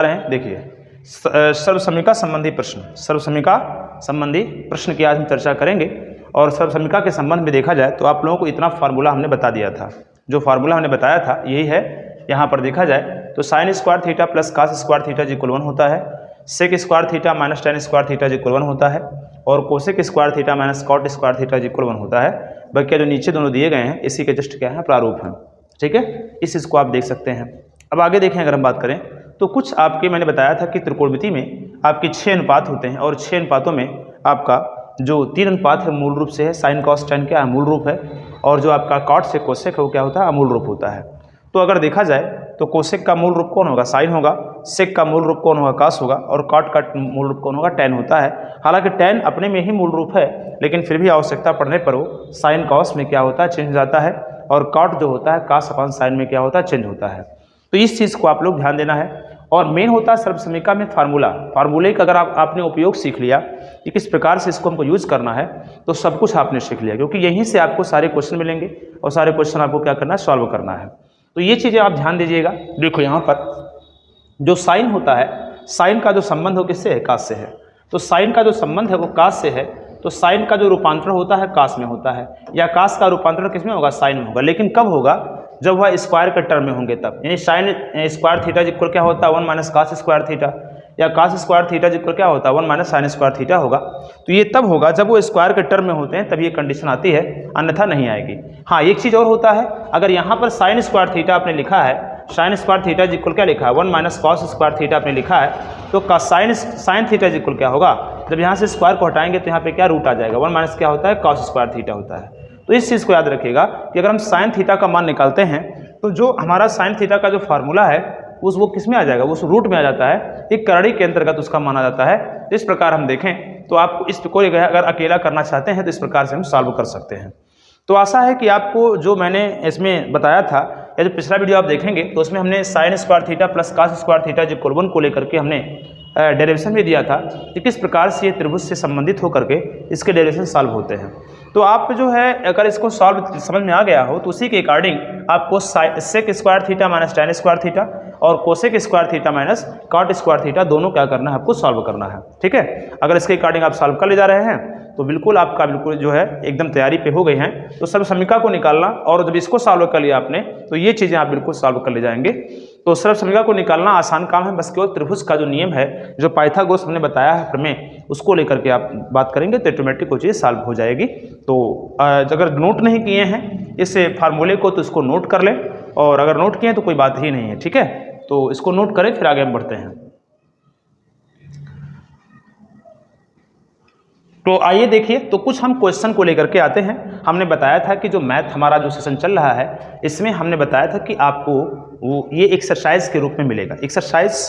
हैं। देखिए सर्वसमीका संबंधी प्रश्न, सर्वसमीका संबंधी प्रश्न की आज हम चर्चा करेंगे। और सर्वसमीका के संबंध में देखा जाए तो आप लोगों को इतना फार्मूला हमने बता दिया था, जो फार्मूला हमने बताया था यही है। यहाँ पर देखा जाए तो sine square theta plus cos square theta equal 1 होता है, sec square theta minus tan square theta equal 1 होता है, और cosec square theta minus cot square theta equal 1 होता है। बाकी जो नीचे दोनों दिए गए हैं इसी के जस्ट क्या है प्रारूप हैं, ठीक है। इस चीज़ को आप देख सकते हैं। अब आगे देखें, अगर हम बात करें तो कुछ आपके मैंने बताया था कि त्रिकोणमिति में आपके 6 अनुपात होते हैं, और 6 अनुपातों में आपका जो 3 अनुपात है मूल रूप से है साइन कॉस टेन क्या है मूल रूप है, और जो आपका कॉट से कोसेक है वो क्या होता है अमूल रूप होता है। तो अगर देखा जाए तो कोसेक का मूल रूप कौन होगा साइन होगा, सेक का मूल रूप कौन होगा कास होगा, और कॉट का मूल रूप कौन होगा टेन होता है। हालांकि टेन अपने में ही मूल रूप है, लेकिन फिर भी आवश्यकता पड़ने पर वो साइन कॉस में क्या होता है चेंज हो जाता है, और कॉट जो होता है कास अपॉन साइन में क्या होता है चेंज होता है। तो इस चीज़ को आप लोग ध्यान देना है। और मेन होता है सर्वसमीका में फार्मूला, फार्मूले का अगर आपने उपयोग सीख लिया कि किस प्रकार से इसको हमको यूज़ करना है तो सब कुछ आपने सीख लिया, क्योंकि यहीं से आपको सारे क्वेश्चन मिलेंगे और सारे क्वेश्चन आपको क्या करना है सॉल्व करना है। तो ये चीज़ें आप ध्यान दीजिएगा। देखो यहाँ पर जो साइन होता है, साइन का जो संबंध हो किससे है कास से है, तो साइन का जो संबंध है वो कास से है, तो साइन का जो रूपांतरण होता है कास में होता है, या कास का रूपांतरण किस में होगा साइन में होगा। लेकिन कब होगा जब वह स्क्वायर के टर्म में होंगे तब, यानी साइन स्क्वायर थीटा इक्वल क्या होता है 1 माइनस कास स्क्वायर थीटा, या कास स्क्वायर थीटा इक्वल क्या होता है 1 माइनस साइन स्क्वायर थीटा होगा। तो ये तब होगा जब वो स्क्वायर के टर्म में होते हैं, तब ये कंडीशन आती है, अन्यथा नहीं आएगी। हाँ एक चीज़ और होता है, अगर यहाँ पर साइन स्क्वायर थीटा आपने लिखा है, साइन स्क्वायर थीटा इक्वल क्या लिखा है 1 माइनस कॉस स्क्वायर थीटा आपने लिखा है, तो साइन थीटा इक्वल क्या होगा, जब यहाँ से स्क्वायर को हटाएंगे तो यहाँ पे क्या रूट आ जाएगा, 1 माइनस क्या होता है कॉस स्क्वायर थीटा होता है। तो इस चीज़ को याद रखिएगा कि अगर हम साइन थीटा का मान निकालते हैं तो जो हमारा साइन थीटा का जो फार्मूला है वो किस में आ जाएगा, उस रूट में आ जाता है, एक करड़ी के अंतर्गत उसका माना जाता है। इस प्रकार हम देखें तो आपको इसको अगर अकेला करना चाहते हैं तो इस प्रकार से हम सॉल्व कर सकते हैं। तो आशा है कि आपको जो मैंने इसमें बताया था, या जो पिछला वीडियो आप देखेंगे तो उसमें हमने sine square theta plus cos square theta equal 1 को लेकर के हमने डेरिवेशन भी दिया था कि किस प्रकार से ये त्रिभुज से संबंधित होकर के इसके डेरिवेशन सॉल्व होते हैं। तो आप जो है अगर इसको सॉल्व समझ में आ गया हो तो उसी के अकॉर्डिंग आपको sec square theta minus tan square theta और cosec square theta minus cot square theta दोनों क्या करना है आपको सॉल्व करना है, ठीक है। अगर इसके अकॉर्डिंग आप सॉल्व कर ले जा रहे हैं तो बिल्कुल आपका बिल्कुल जो है एकदम तैयारी पे हो गए हैं। तो सर्वसमीका को निकालना, और जब इसको सॉल्व कर लिया आपने तो ये चीज़ें आप बिल्कुल सॉल्व कर ले जाएंगे। तो सर्वसमीका को निकालना आसान काम है, बस केवल त्रिभुज का जो नियम है जो पाइथागोरस हमने बताया है प्रमेय, उसको लेकर के आप बात करेंगे तो ऑटोमेटिक वो चीज़ सॉल्व हो जाएगी। तो अगर नोट नहीं किए हैं इस फार्मूले को तो इसको नोट कर लें, और अगर नोट किए हैं तो कोई बात ही नहीं है, ठीक है। तो इसको नोट करें फिर आगे हम बढ़ते हैं। तो आइए देखिए, तो कुछ हम क्वेश्चन को लेकर के आते हैं। हमने बताया था कि जो मैथ हमारा जो सेशन चल रहा है इसमें हमने बताया था कि आपको वो ये एक्सरसाइज के रूप में मिलेगा, exercise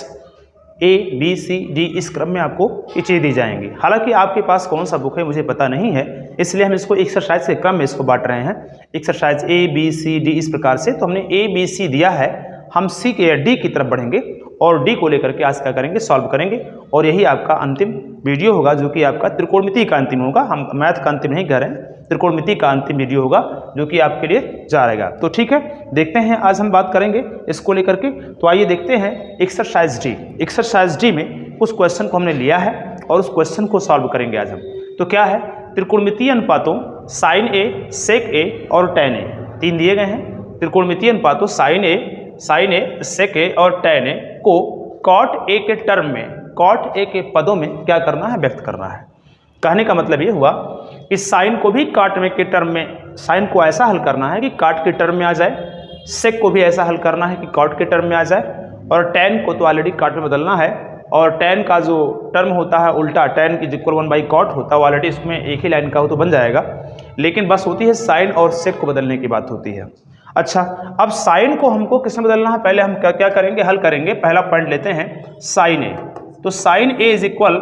A B C D इस क्रम में आपको ये चीज़ दी जाएंगी। हालांकि आपके पास कौन सा बुक है मुझे पता नहीं है, इसलिए हम इसको एक्सरसाइज के क्रम में इसको बांट रहे हैं, exercise A B C D इस प्रकार से। तो हमने A B C दिया है, हम C के D की तरफ बढ़ेंगे और D को लेकर के आज क्या करेंगे सॉल्व करेंगे, और यही आपका अंतिम वीडियो होगा जो कि आपका त्रिकोणमिति का अंतिम होगा। हम मैथ का अंतिम नहीं कह रहे हैं, त्रिकोणमिति का अंतिम वीडियो होगा जो कि आपके लिए जा रहेगा। तो ठीक है, देखते हैं आज हम बात करेंगे इसको लेकर के। तो आइए देखते हैं एक्सरसाइज डी। एक्सरसाइज डी में कुछ क्वेश्चन को हमने लिया है और उस क्वेश्चन को सॉल्व करेंगे आज हम। तो क्या है, त्रिकोणमितीय अनुपातों साइन ए, सेक ए और टेन ए, 3 दिए गए हैं। त्रिकोणमितीय अनुपातों साइन ए, सेक ए और टेन ए को कॉट ए के टर्म में, कॉट ए के पदों में क्या करना है व्यक्त करना है। कहने का मतलब ये हुआ कि साइन को भी काट में के टर्म में, साइन को ऐसा हल करना है कि काट के टर्म में आ जाए, सेक को भी ऐसा हल करना है कि कॉट के टर्म में आ जाए, और टेन को तो ऑलरेडी काट में बदलना है, और टेन का जो टर्म होता है उल्टा टेन की इक्वल 1/कॉट होता है, ऑलरेडी इसमें एक ही लाइन का हो तो बन जाएगा। लेकिन बस होती है साइन और सेक को बदलने की बात होती है। अच्छा, अब साइन को हमको किस में बदलना है, पहले हम क्या करेंगे हल करेंगे। पहला पॉइंट लेते हैं साइन ए। तो साइन ए इज इक्वल,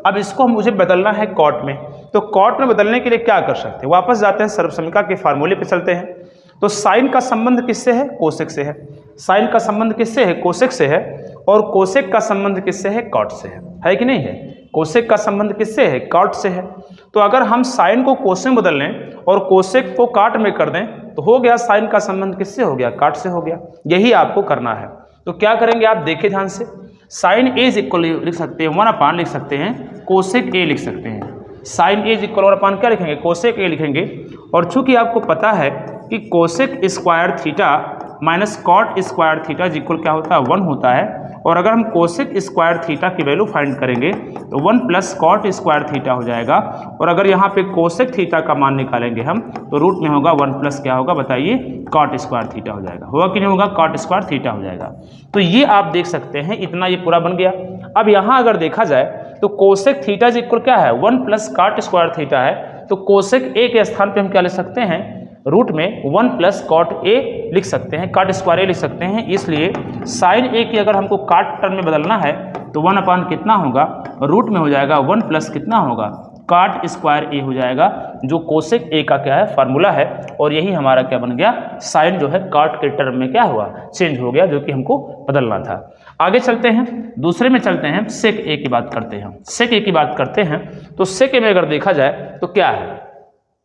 अब इसको मुझे बदलना है कॉट में। तो कॉट में बदलने के लिए क्या कर सकते हैं, वापस जाते हैं सर्वसमीका के फार्मूले पे चलते हैं। तो साइन का संबंध किससे है, कोसेक से है। साइन का संबंध किससे है, कोसेक से है, और कोसेक का संबंध किससे है, कॉट से है कि नहीं है। कोसेक का संबंध किससे है, कॉट से है। तो अगर हम साइन को कोसेक में बदल लें और कोसेक को काट में कर दें तो हो गया, साइन का संबंध किससे हो गया, काट से हो गया। यही आपको करना है। तो क्या करेंगे आप देखिए ध्यान से। साइन ए इज इक्वल लिख सकते हैं 1/, लिख सकते हैं कोसेक ए, लिख सकते हैं साइन ए इज इक्वल 1/, क्या लिखेंगे कोसेक ए लिखेंगे। और चूंकि आपको पता है कि cosec square theta minus cot square theta is equal क्या होता है 1 होता है। और अगर हम कोसेक स्क्वायर थीटा की वैल्यू फाइंड करेंगे तो 1 प्लस कॉट स्क्वायर थीटा हो जाएगा। और अगर यहाँ पे कोसेक थीटा का मान निकालेंगे हम तो रूट में होगा 1 प्लस क्या होगा बताइए कॉट स्क्वायर थीटा हो जाएगा। होगा कि नहीं होगा, कॉट स्क्वायर थीटा हो जाएगा। तो ये आप देख सकते हैं, इतना ये पूरा बन गया। अब यहाँ अगर देखा जाए तो कोसेक थीटा इज इक्वल क्या है 1 प्लस कॉट स्क्वायर थीटा है। तो कोसेक ए के स्थान पे हम क्या लिख सकते हैं, रूट में 1 प्लस कॉट ए लिख सकते हैं, कॉट स्क्वायर ए लिख सकते हैं। इसलिए साइन ए की अगर हमको कॉट टर्म में बदलना है तो 1/, कितना होगा रूट में हो जाएगा 1 प्लस कितना होगा कॉट स्क्वायर ए हो जाएगा, जो कोसेक ए का क्या है फार्मूला है। और यही हमारा क्या बन गया, साइन जो है कॉट के टर्म में क्या हुआ चेंज हो गया, जो कि हमको बदलना था। आगे चलते हैं, दूसरे में चलते हैं, सेक ए की बात करते हैं। सेक ए की बात करते हैं तो सेक ए में अगर देखा जाए तो क्या है,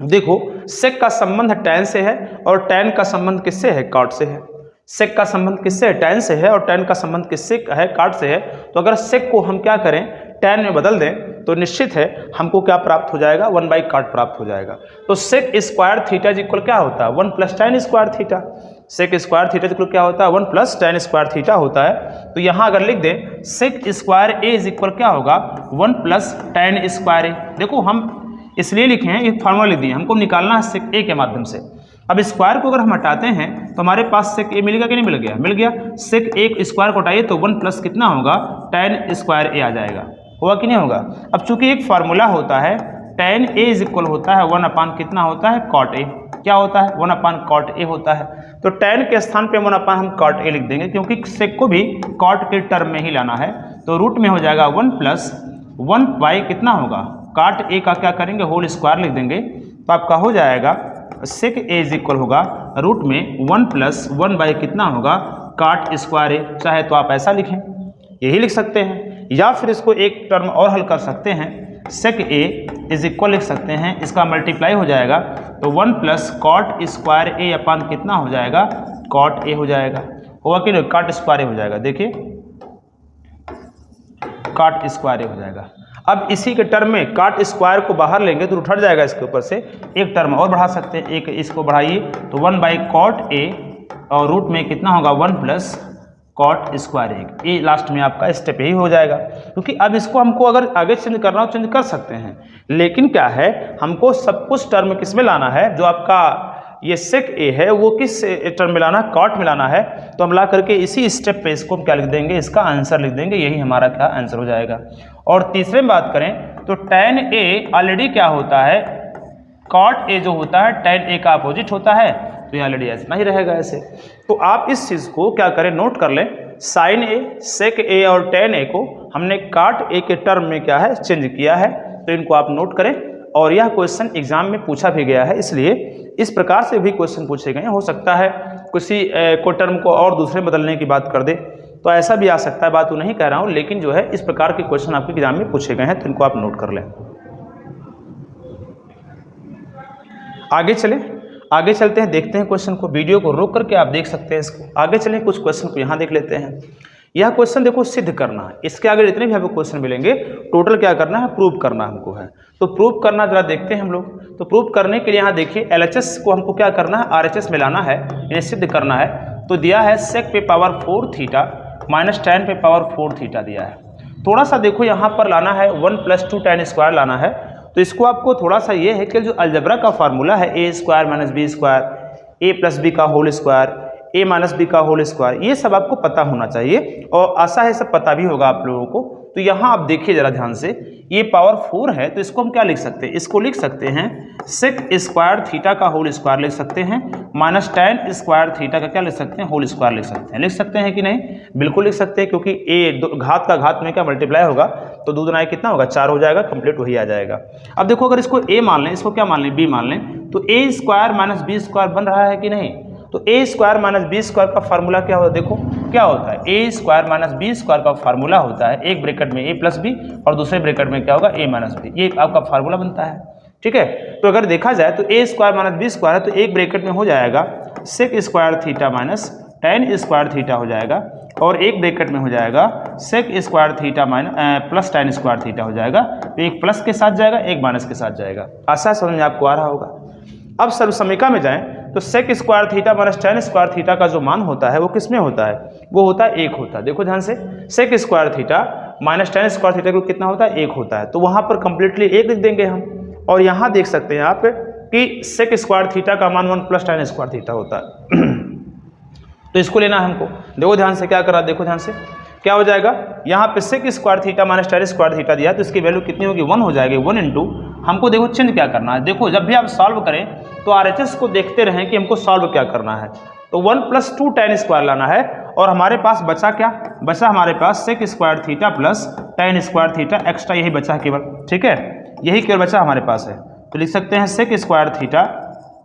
देखो सेक का संबंध टैन से है और टैन का संबंध किससे है कॉट से है। सेक का संबंध किससे है टैन से है और टैन का संबंध किससे है कॉट से है। तो अगर सेक को हम क्या करें टैन में बदल दें तो निश्चित है हमको क्या प्राप्त हो जाएगा 1/cot प्राप्त हो जाएगा। तो sec square theta is equal क्या होता है 1 plus tan square theta. Sec square theta is equal क्या होता है 1 प्लस टैन स्क्वायर थीटा होता है। तो यहाँ अगर लिख दें sec square a is equal क्या होगा 1 प्लस टैन स्क्वायर ए। देखो हम इसलिए लिखे हैं, ये फार्मूला लिख दिए, हमको निकालना है सेक ए के माध्यम से। अब स्क्वायर को अगर हम हटाते हैं तो हमारे पास सेक ए मिलेगा कि नहीं मिल गया, मिल गया। सेक ए स्क्वायर को हटाइए तो 1 प्लस कितना होगा टैन स्क्वायर ए आ जाएगा, होगा कि नहीं होगा। अब चूंकि एक फार्मूला होता है टैन ए इज इक्वल होता है 1/, कितना होता है कॉट ए, क्या होता है 1/, कॉट ए होता है। तो टैन के स्थान पे 1/, हम कॉट ए लिख देंगे, क्योंकि सेक को भी कॉट के टर्म में ही लाना है। तो रूट में हो जाएगा 1 प्लस 1 कितना होगा कॉट ए का क्या करेंगे होल स्क्वायर लिख देंगे। तो आपका हो जाएगा सेक ए इज इक्वल होगा रूट में 1 प्लस 1 कितना होगा कॉट स्क्वायर ए। चाहे तो आप ऐसा लिखें, यही लिख सकते हैं, या फिर इसको एक टर्म और हल कर सकते हैं, सेक ए इज इक्वल लिख सकते हैं, इसका मल्टीप्लाई हो जाएगा तो 1 प्लस कॉट स्क्वायर ए अपान कितना हो जाएगा कॉट ए हो जाएगा। होगा कि नहीं कॉट स्क्वायर ए हो जाएगा, देखिए कॉट स्क्वायर ए हो जाएगा। अब इसी के टर्म में कॉट स्क्वायर को बाहर लेंगे तो उठ जाएगा, इसके ऊपर से एक टर्म और बढ़ा सकते हैं, एक इसको बढ़ाइए तो 1/cot ए और रूट में कितना होगा 1 प्लस कॉट स्क्वायर ए। ये लास्ट में आपका स्टेप यही हो जाएगा, क्योंकि अब इसको हमको अगर आगे चेंज करना हो चेंज कर सकते हैं, लेकिन क्या है हमको सब कुछ टर्म किस में लाना है, जो आपका ये सेक ए है वो किस टर्म में लाना है कॉट में लाना है। तो हम ला करके इसी स्टेप पे इसको क्या लिख देंगे, इसका आंसर लिख देंगे, यही हमारा क्या आंसर हो जाएगा। और तीसरे में बात करें तो टैन ए ऑलरेडी क्या होता है कॉट ए जो होता है टैन ए का अपोजिट होता है, तो ये ऑलरेडी ऐसा ही रहेगा ऐसे। तो आप इस चीज़ को क्या करें नोट कर लें, साइन ए सेक ए और टैन ए को हमने कॉट ए के टर्म में क्या है चेंज किया है, तो इनको आप नोट करें। और यह क्वेश्चन एग्जाम में पूछा भी गया है, इसलिए इस प्रकार से भी क्वेश्चन पूछे गए हैं। हो सकता है किसी को टर्म को और दूसरे बदलने की बात कर दे, तो ऐसा भी आ सकता है, बात वो नहीं कह रहा हूँ, लेकिन जो है इस प्रकार के क्वेश्चन आपके एग्जाम में पूछे गए हैं, तो इनको आप नोट कर लें। आगे चलते हैं, देखते हैं क्वेश्चन को, वीडियो को रोक करके आप देख सकते हैं इसको। आगे चलें, कुछ क्वेश्चन को यहाँ देख लेते हैं। यह क्वेश्चन देखो सिद्ध करना है, इसके आगे जितने भी आपको क्वेश्चन मिलेंगे टोटल क्या करना है प्रूव करना हमको है। तो प्रूव करना जरा देखते हैं हम लोग। तो प्रूव करने के लिए यहाँ देखिए LHS को हमको क्या करना है RHS में लाना है, इन्हें सिद्ध करना है। तो दिया है सेक पे पावर 4 थीटा माइनस टैन पे पावर 4 थीटा दिया है। थोड़ा सा देखो यहाँ पर लाना है 1 प्लस 2 टैन स्क्वायर लाना है। तो इसको आपको थोड़ा सा ये है कि जो अलजबरा का फार्मूला है a square minus B square a plus B का whole square a minus B का होल स्क्वायर, ये सब आपको पता होना चाहिए और आशा है सब पता भी होगा आप लोगों को। तो यहाँ आप देखिए जरा ध्यान से, ये पावर 4 है तो इसको हम क्या लिख सकते हैं, इसको लिख सकते हैं सेक स्क्वायर थीटा का होल स्क्वायर लिख सकते हैं, माइनस टैन स्क्वायर थीटा का क्या लिख सकते हैं होल स्क्वायर लिख सकते हैं कि नहीं, बिल्कुल लिख सकते हैं, क्योंकि a घात का घात में क्या मल्टीप्लाई होगा तो 2 दूना कितना होगा 4 हो जाएगा, कंप्लीट वही आ जाएगा। अब देखो अगर इसको a मान लें, इसको क्या मान लें b मान लें, तो a square minus B square बन रहा है कि नहीं। तो a square minus B square का फार्मूला क्या होता है, देखो क्या होता है a square minus B square का फार्मूला होता है, एक ब्रैकेट में a प्लस बी और दूसरे ब्रैकेट में क्या होगा a माइनस बी, ये आपका फार्मूला बनता है। ठीक है, तो अगर देखा जाए तो a square minus B square है तो एक ब्रैकेट में हो जाएगा sec square theta minus tan square theta हो जाएगा और एक ब्रैकेट में हो जाएगा sec square theta plus tan square theta हो जाएगा। तो एक प्लस के साथ जाएगा, एक माइनस के साथ जाएगा। आशा समझ में आपको आ रहा होगा। अब सर्व समीकरण में जाएं तो sec square theta minus tan square theta का जो मान होता है वो किस में होता है? वो होता है 1 होता है। देखो ध्यान से, sec square theta minus tan square theta को कितना होता है? 1 होता है। तो वहाँ पर कंप्लीटली 1 लिख देंगे हम। और यहाँ देख सकते हैं आप कि sec स्क्वायर थीटा का मान 1 प्लस tan स्क्वायर थीटा होता है। तो इसको लेना है हमको। देखो ध्यान से क्या करा, देखो ध्यान से क्या हो जाएगा, यहाँ पे sec square theta minus tan square theta दिया तो इसकी वैल्यू कितनी होगी? 1 हो जाएगी। 1 इंटू हमको देखो चेंज क्या करना है। देखो जब भी आप सॉल्व करें तो RHS को देखते रहें कि हमको सॉल्व क्या करना है। तो 1 प्लस 2 tan स्क्वायर लाना है और हमारे पास बचा क्या? बचा हमारे पास sec square theta plus tan square theta extra, यही बचा केवल। ठीक है, यही केवल बचा हमारे पास है। तो लिख सकते हैं sec square theta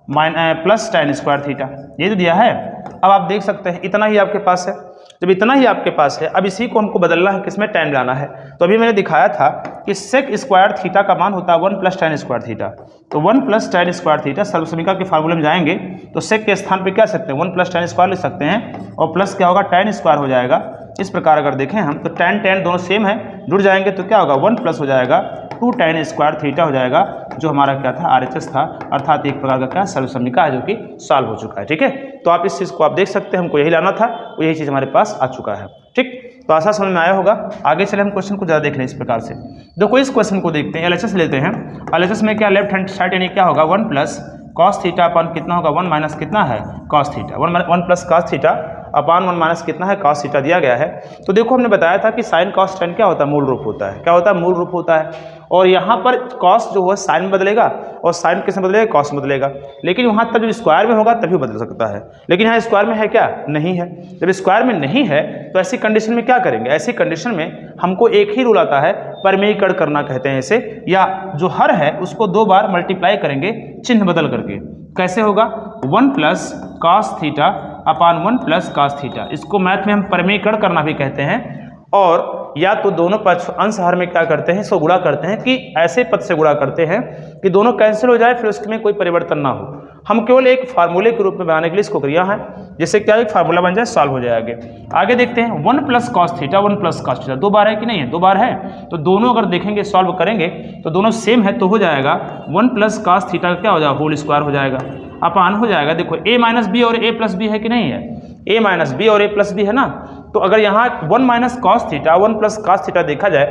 plus tan square theta, ये तो दिया है। अब आप देख सकते हैं इतना ही आपके पास है। जब इतना ही आपके पास है, अब इसी को हमको बदलना है, किसमें? tan लाना है। तो अभी मैंने दिखाया था कि sec स्क्वायर थीटा का मान होता है 1 प्लस tan स्क्वायर थीटा। तो 1 प्लस tan स्क्वायर थीटा सर्व समीकरण के फार्मूले में जाएंगे तो sec के स्थान पे क्या सकते हैं? 1 प्लस tan स्क्वायर लिख सकते हैं और प्लस क्या होगा? tan स्क्वायर हो जाएगा। इस प्रकार अगर देखें हम तो tan दोनों सेम है, जुड़ जाएंगे तो क्या होगा? 1 प्लस हो जाएगा 2 tan स्क्वायर थीटा हो जाएगा, जो हमारा क्या था? RHS था, अर्थात एक प्रकार का क्या? सर्व समीकरण है जो कि सॉल्व हो चुका है। ठीक है, तो आप इस चीज़ को आप देख सकते हैं, हमको यही लाना था, वो यही चीज़ हमारे पास आ चुका है। ठीक, तो आशा समझ में आया होगा। आगे चले हम क्वेश्चन को ज़्यादा देख लें इस प्रकार से। देखो इस क्वेश्चन को देखते हैं, LHS लेते हैं। LHS में क्या? लेफ्ट हैंड साइड यानी क्या होगा? 1 प्लस कॉस थीटा अपन कितना होगा? 1 माइनस कितना है? Cos theta. 1 plus cos theta upon 1 minus कितना है? कॉस थीटा दिया गया है। तो देखो हमने बताया था कि साइन कॉस tan क्या होता है? मूल रूप होता है। क्या होता है? मूल रूप होता है। और यहाँ पर कॉस जो है साइन में बदलेगा और साइन किस में बदलेगा? कॉस में बदलेगा। लेकिन वहाँ तब जब स्क्वायर में होगा तभी बदल सकता है, लेकिन यहाँ स्क्वायर में है क्या? नहीं है। जब स्क्वायर में नहीं है तो ऐसी कंडीशन में क्या करेंगे? ऐसी कंडीशन में हमको एक ही रूल आता है, परिमेयीकरण करना कहते हैं इसे, या जो हर है उसको 2 बार मल्टीप्लाई करेंगे चिन्ह बदल करके। कैसे होगा? 1 plus cos theta upon 1 plus cos theta, इसको मैथ में हम परिमेयीकरण करना भी कहते हैं। और या तो दोनों पक्ष अंश हर में क्या करते हैं? इसको गुणा करते हैं कि ऐसे पद से गुणा करते हैं कि दोनों कैंसिल हो जाए, फिर उसमें कोई परिवर्तन ना हो। हम केवल एक फार्मूले के रूप में बनाने के लिए इसको किया है, जिससे क्या एक फार्मूला बन जाए, सॉल्व हो जाए। आगे देखते हैं 1 plus cos theta 1 plus cos theta 2 बार है कि नहीं है? 2 बार है। तो दोनों अगर देखेंगे सॉल्व करेंगे तो दोनों सेम है, तो हो जाएगा 1 प्लस कॉस थीटा क्या हो जाएगा? होल स्क्वायर हो जाएगा, अपान हो जाएगा। देखो a माइनस बी और a प्लस बी है कि नहीं है? a माइनस बी और a प्लस बी है ना। तो अगर यहाँ 1 minus cos theta 1 plus cos theta देखा जाए,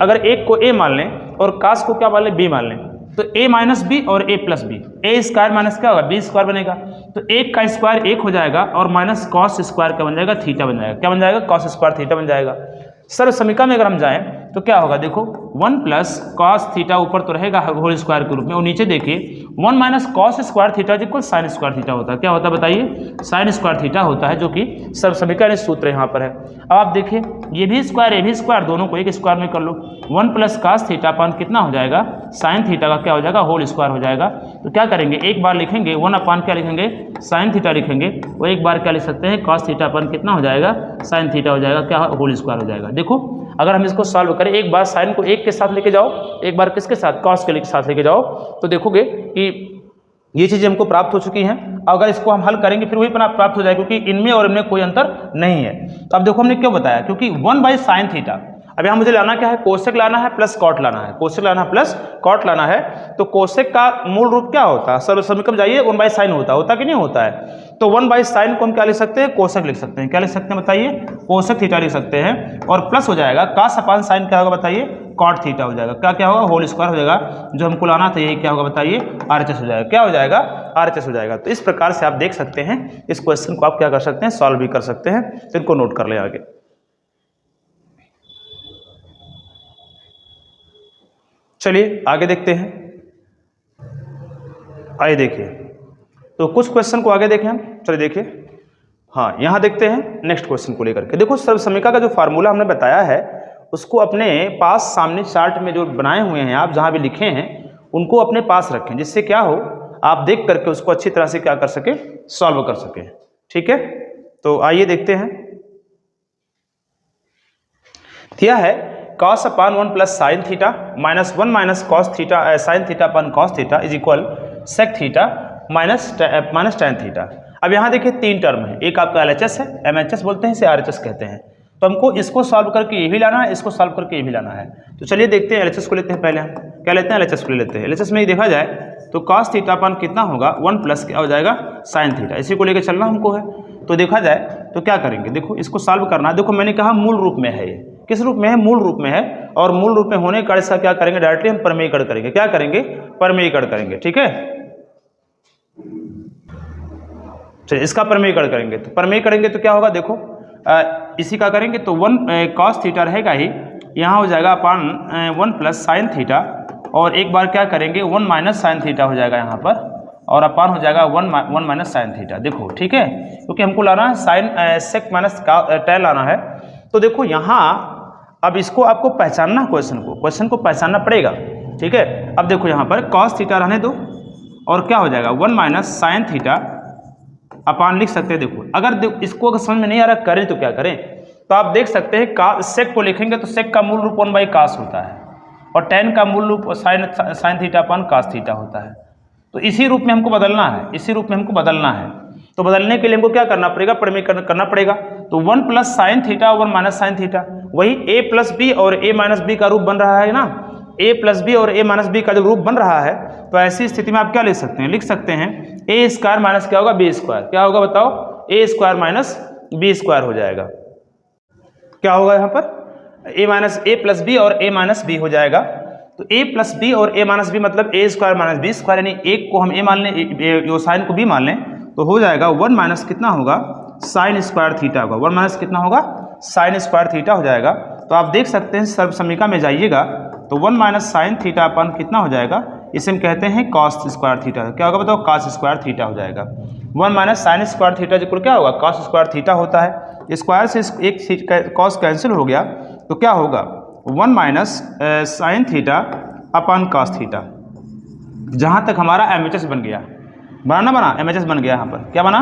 अगर एक को a मान लें और कॉस को क्या मान लें? b मान लें, तो a माइनस बी और a plus b, a square minus क्या होगा? b स्क्वायर बनेगा। तो 1 का स्क्वायर 1 हो जाएगा और माइनस कॉस स्क्वायर क्या बन जाएगा? थीटा बन जाएगा। क्या बन जाएगा? कॉस स्क्वायर थीटा बन जाएगा। सर्व समीकरण में अगर हम जाएं तो क्या होगा? देखो 1 प्लस कॉस थीटा ऊपर तो रहेगा होल स्क्वायर के रूप में, और नीचे देखिए 1 minus cos square theta equal sign square theta होता है। क्या होता है बताइए? साइन स्क्वायर थीटा होता है, जो कि सर्व समीकरण सूत्र यहाँ पर है। अब आप देखिए ये भी स्क्वायर दोनों को एक स्क्वायर में कर लो। 1 प्लस कॉस थीटा अपान कितना हो जाएगा? साइन थीटा का क्या हो जाएगा? होल स्क्वायर हो जाएगा। तो क्या करेंगे? एक बार लिखेंगे 1 अपान क्या लिखेंगे? साइन थीटा लिखेंगे, और एक बार क्या लिख सकते हैं? कॉस थीटा अपान कितना हो जाएगा? साइन थीटा हो जाएगा, क्या? होल स्क्वायर हो जाएगा। देखो अगर हम इसको सॉल्व करें, एक बार साइन को 1 के साथ लेके जाओ, एक बार किसके साथ? कॉस के साथ लेके जाओ, तो देखोगे कि ये चीज़ें हमको प्राप्त हो चुकी हैं। अगर इसको हम हल करेंगे फिर वही प्राप्त हो जाएगा, क्योंकि इनमें और इनमें कोई अंतर नहीं है। तो अब देखो हमने क्यों बताया, क्योंकि 1 बाई साइन थीटा, अब यहाँ मुझे लाना क्या है? कोसेक लाना है प्लस कॉट लाना है, कोसेक लाना है प्लस कॉट लाना है। तो कोसेक का मूल रूप क्या होता है? सर्व समीकरण जाइए 1 बाई साइन होता कि नहीं होता है? तो 1 बाई साइन को हम क्या लिख सकते हैं? कोसेक लिख सकते हैं। क्या लिख सकते हैं बताइए? कोसेक थीटा लिख सकते हैं, और प्लस हो जाएगा कॉस अपान साइन क्या होगा बताइए? कॉट थीटा हो जाएगा। क्या होगा? होल स्क्वायर हो जाएगा। जो हमको लाना था यही क्या होगा बताइए? RHS हो जाएगा। क्या हो जाएगा? RHS हो जाएगा। तो इस प्रकार से आप देख सकते हैं, इस क्वेश्चन को आप क्या कर सकते हैं? सॉल्व भी कर सकते हैं। तो इनको नोट कर लें आगे। चलिए आगे देखते हैं। आइए देखिए, तो कुछ क्वेश्चन को आगे देखें हम। चलिए देखिए, हाँ यहाँ देखते हैं नेक्स्ट क्वेश्चन को लेकर के। देखो सर्व समीकरण का जो फार्मूला हमने बताया है उसको अपने पास सामने चार्ट में जो बनाए हुए हैं आप, जहाँ भी लिखे हैं उनको अपने पास रखें, जिससे क्या हो आप देख करके उसको अच्छी तरह से क्या कर सके? सॉल्व कर सके। ठीक है, तो आइए देखते हैं। दिया है cos upon 1 plus sine theta minus 1 minus cos theta sine theta upon cos theta is equal sec theta minus tan theta. अब यहाँ देखिए 3 टर्म है, एक आपका LHS है, MHS बोलते हैं, इसे RHS कहते हैं। तो हमको इसको सॉल्व करके ये भी लाना है, इसको सॉल्व करके ये भी लाना है। तो चलिए देखते हैं LHS को लेते हैं, पहले हम क्या लेते हैं, LHS को ले लेते हैं। LHS में ही देखा जाए तो cos थीटा अपान कितना होगा 1 प्लस क्या हो जाएगा sin थीटा, इसी को लेकर चलना हमको है। तो देखा जाए तो क्या करेंगे, देखो इसको सॉल्व करना है। देखो मैंने कहा मूल रूप में है, ये किस रूप में है, मूल रूप में है। और मूल रूप में होने के कारण इसका क्या करेंगे, डायरेक्टली हम परमेयीकरण करेंगे। क्या करेंगे, परमेयीकरण करेंगे, ठीक है। चलिए इसका परमेयीकरण करेंगे, तो परमेय करेंगे तो क्या होगा, देखो इसी का करेंगे तो 1 cos थीटा रहेगा ही, यहाँ हो जाएगा अपान 1 प्लस साइन थीटा, और एक बार क्या करेंगे 1 माइनस साइन थीटा हो जाएगा यहाँ पर, और अपान हो जाएगा 1 माइनस साइन थीटा। देखो ठीक है, क्योंकि हमको लाना है साइन सेक माइनस टेन लाना है। तो देखो यहाँ अब इसको आपको पहचानना, क्वेश्चन को पहचानना पड़ेगा, ठीक है। अब देखो यहाँ पर cos थीटा रहने दो, और क्या हो जाएगा 1 माइनस साइन थीटा अपान लिख सकते हैं। देखो अगर इसको अगर समझ में नहीं आ रहा करें तो क्या करें, तो आप देख सकते हैं सेक को लिखेंगे तो सेक का मूल रूप 1 बाई कास होता है, और टेन का मूल रूप sine theta upon cos theta होता है। तो इसी रूप में हमको बदलना है, इसी रूप में हमको बदलना है। तो बदलने के लिए हमको क्या करना पड़ेगा, परमेयीकरण करना पड़ेगा। तो 1 प्लस साइन थीटा और 1 माइनस साइन थीटा, वही a प्लस बी और a माइनस बी का रूप बन रहा है ना, a प्लस बी और a माइनस बी का जो रूप बन रहा है, तो ऐसी स्थिति में आप क्या लिख सकते हैं, लिख सकते हैं a स्क्वायर माइनस क्या होगा b स्क्वायर, क्या होगा बताओ, a square minus b square हो जाएगा। क्या होगा यहाँ पर a minus a plus b और a माइनस बी हो जाएगा। तो a प्लस बी और a माइनस बी मतलब a square minus B square, यानी एक को हम a मान लें, साइन को b मान लें, तो हो जाएगा 1 माइनस कितना होगा साइन स्क्वायर थीटा होगा, 1 माइनस कितना होगा साइन स्क्वायर थीटा हो जाएगा। तो आप देख सकते हैं सर्व समीकरण में जाइएगा तो 1 माइनस साइन थीटा अपन कितना हो जाएगा, इसे हम कहते हैं कॉस स्क्वायर थीटा। क्या होगा बताओ, कॉस स्क्वायर थीटा हो जाएगा। 1 माइनस साइन स्क्वायर थीटा जिक्र क्या होगा, कॉस स्क्वायर थीटा होता है। स्क्वायर से एक कॉस कैंसिल हो गया, तो क्या होगा 1 माइनस साइन थीटा अपन कॉस थीटा। जहाँ तक हमारा MHS बन गया, बना MHS बन गया, यहाँ पर क्या बना,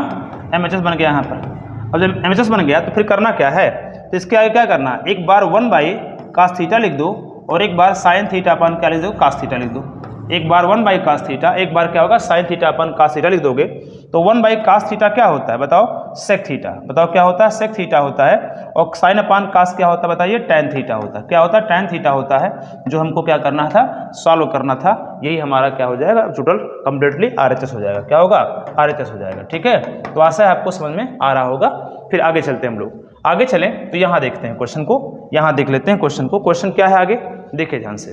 MHS बन गया यहाँ पर। अब जब MHS बन गया तो फिर करना क्या है, तो इसके आगे क्या करना, एक बार 1 बाई कास थीटा लिख दो, और एक बार साइन थीटा अपन क्या लिख दो, कास थीटा लिख दो। एक बार 1 बाई कास थीटा, एक बार क्या होगा साइन थीटा अपन कास थीटा लिख दोगे, तो 1 बाई कास थीटा क्या होता है बताओ, सेक थीटा। बताओ क्या होता है, सेक थीटा होता है। और साइन अपान कास क्या होता है बताइए, टैन थीटा होता है। क्या होता है, टैन थीटा होता है, जो हमको क्या करना था, सॉल्व करना था। यही हमारा क्या हो जाएगा, टोटल कंप्लीटली RHS हो जाएगा। क्या होगा, RHS हो जाएगा, ठीक है। तो आशा है आपको समझ में आ रहा होगा। फिर आगे चलते हैं हम लोग, आगे चलें तो यहाँ देखते हैं क्वेश्चन को, यहाँ देख लेते हैं क्वेश्चन को। क्वेश्चन क्या है आगे देखिए ध्यान से,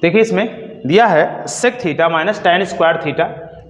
देखिए इसमें दिया है sec theta minus tan square theta,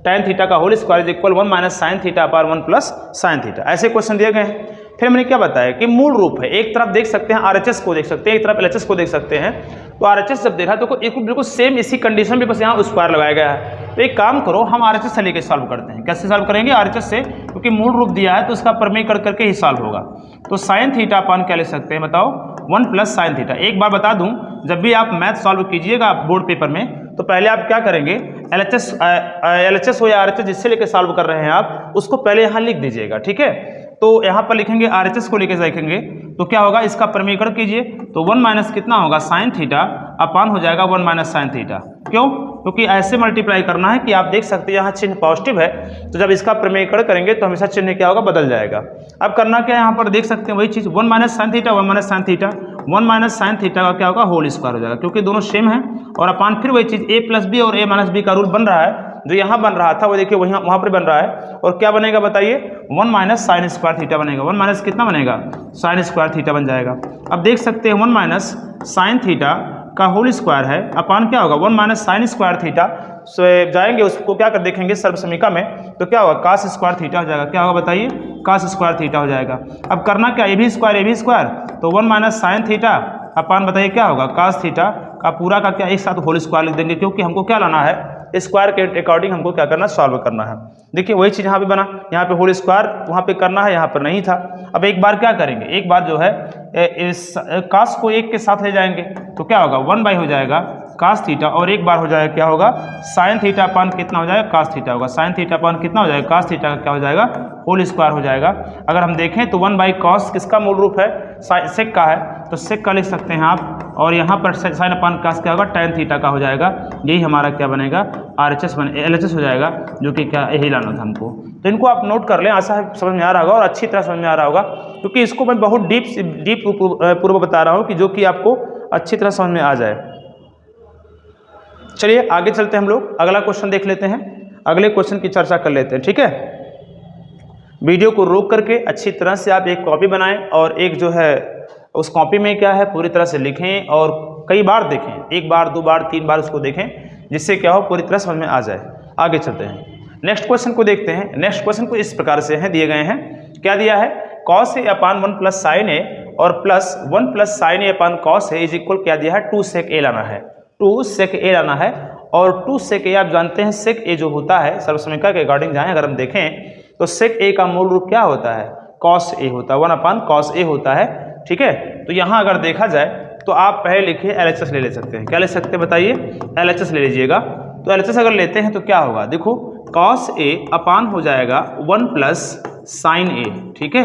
tan theta का whole square is equal 1 minus sine theta upon 1 plus sine theta. ऐसे क्वेश्चन दिए गए हैं। फिर मैंने क्या बताया कि मूल रूप है, एक तरफ देख सकते हैं RHS को देख सकते हैं, एक तरफ LHS को देख सकते हैं। तो RHS जब देखा तो एक बिल्कुल सेम इसी कंडीशन में बस यहाँ स्क्वायर लगाया गया है। तो एक काम करो, हम RHS से लेकर सॉल्व करते हैं। कैसे सॉल्व करेंगे, RHS से, क्योंकि मूल रूप दिया है तो उसका परमेयीकरण करके ही सॉल्व होगा। तो साइन थीटा अपान क्या ले सकते हैं बताओ, 1 प्लस साइन थीटा। एक बार बता दूं, जब भी आप मैथ सॉल्व कीजिएगा बोर्ड पेपर में, तो पहले आप क्या करेंगे, LHS हो या RHS जिससे लेकर सॉल्व कर रहे हैं आप, उसको पहले यहाँ लिख दीजिएगा, ठीक है। तो यहाँ पर लिखेंगे RHS को लेकर देखेंगे तो क्या होगा, इसका परमेयीकरण कीजिए तो 1 माइनस कितना होगा साइन थीटा अपान हो जाएगा 1 माइनस साइन थीटा। क्यों, क्योंकि ऐसे मल्टीप्लाई करना है कि आप देख सकते हैं यहाँ चिन्ह पॉजिटिव है, तो जब इसका परमेयीकरण करेंगे तो हमेशा चिन्ह क्या होगा, बदल जाएगा। अब करना क्या है, यहाँ पर देख सकते हैं वही चीज़, 1 minus sine theta 1 minus sine theta, 1 minus sine theta का क्या होगा, होल स्क्वायर हो जाएगा, क्योंकि दोनों सेम है। और अपान फिर वही चीज़ a प्लस बी और a माइनस बी का रूल बन रहा है, जो यहाँ बन रहा था वो देखिए वहाँ पर बन रहा है। और क्या बनेगा बताइए, 1 माइनस साइन स्क्वायर थीटा बनेगा। 1 माइनस कितना बनेगा, साइन स्क्वायर थीटा बन जाएगा। अब देख सकते हैं 1 माइनस साइन थीटा का होल स्क्वायर है, अपान क्या होगा 1 माइनस साइन स्क्वायर थीटा। सो जाएंगे उसको क्या कर देखेंगे सर्व समीकरण में, तो क्या होगा कास स्क्वायर थीटा हो जाएगा। क्या होगा बताइए, कास स्क्वायर थीटा हो जाएगा। अब करना क्या, ए भी स्क्वायर, तो 1 माइनस साइन थीटा अपान बताइए क्या होगा, कास थीटा का पूरा का क्या एक साथ होल स्क्वायर लिख देंगे, क्योंकि हमको क्या लाना है, स्क्वायर के अकॉर्डिंग हमको क्या करना, सॉल्व करना है। देखिए वही चीज़ यहाँ पे बना, यहाँ पे होल स्क्वायर वहाँ पे करना है, यहाँ पर नहीं था। अब एक बार क्या करेंगे, एक बार जो है इस कास को एक के साथ ले जाएंगे, तो क्या होगा 1 बाई हो जाएगा कास थीटा, और एक बार हो जाएगा क्या होगा, साइन थीटा अपान कितना हो जाएगा, कास थीटा होगा। साइन थीटा अपान कितना हो जाएगा, कास थीटा का क्या हो जाएगा, होल स्क्वायर हो जाएगा। अगर हम देखें तो 1 बाई कॉस किसका मूल रूप है, सेक का है, तो सेक का लिख सकते हैं आप और यहाँ पर साइन अपान कास क्या होगा, tan थीटा का हो जाएगा। यही हमारा क्या बनेगा, RHS LHS हो जाएगा, जो कि क्या यही लाना था हमको। तो इनको आप नोट कर लें, आशा है समझ में आ रहा होगा और अच्छी तरह समझ में आ रहा होगा, क्योंकि इसको मैं बहुत डीप पूर्व बता रहा हूँ कि जो कि आपको अच्छी तरह समझ में आ जाए। चलिए आगे चलते हैं, हम लोग अगला क्वेश्चन देख लेते हैं, अगले क्वेश्चन की चर्चा कर लेते हैं। ठीक है, वीडियो को रोक करके अच्छी तरह से आप एक कॉपी बनाएं और एक जो है उस कॉपी में क्या है पूरी तरह से लिखें और कई बार देखें, 1 बार 2 बार 3 बार उसको देखें, जिससे क्या हो पूरी तरह समझ में आ जाए। आगे चलते हैं, नेक्स्ट क्वेश्चन को देखते हैं। नेक्स्ट क्वेश्चन को इस प्रकार से हैं, दिए गए हैं, क्या दिया है, cos a upon 1 plus sine A और plus 1 plus sine A upon cos A is equal क्या दिया है, 2 sec a लाना है, 2 sec a लाना है। और 2 sec a आप जानते हैं sec a जो होता है सर्वसमीका के अकॉर्डिंग जाएं अगर हम देखें तो sec a का मूल रूप क्या होता है, cos a होता है, 1 अपान cos a होता है। ठीक है, तो यहाँ अगर देखा जाए तो आप पहले लिखिए LHS ले सकते हैं, क्या ले सकते हैं बताइए, LHS ले लीजिएगा। तो LHS अगर लेते हैं तो क्या होगा, देखो cos a अपान हो जाएगा 1 प्लस साइन a, ठीक है,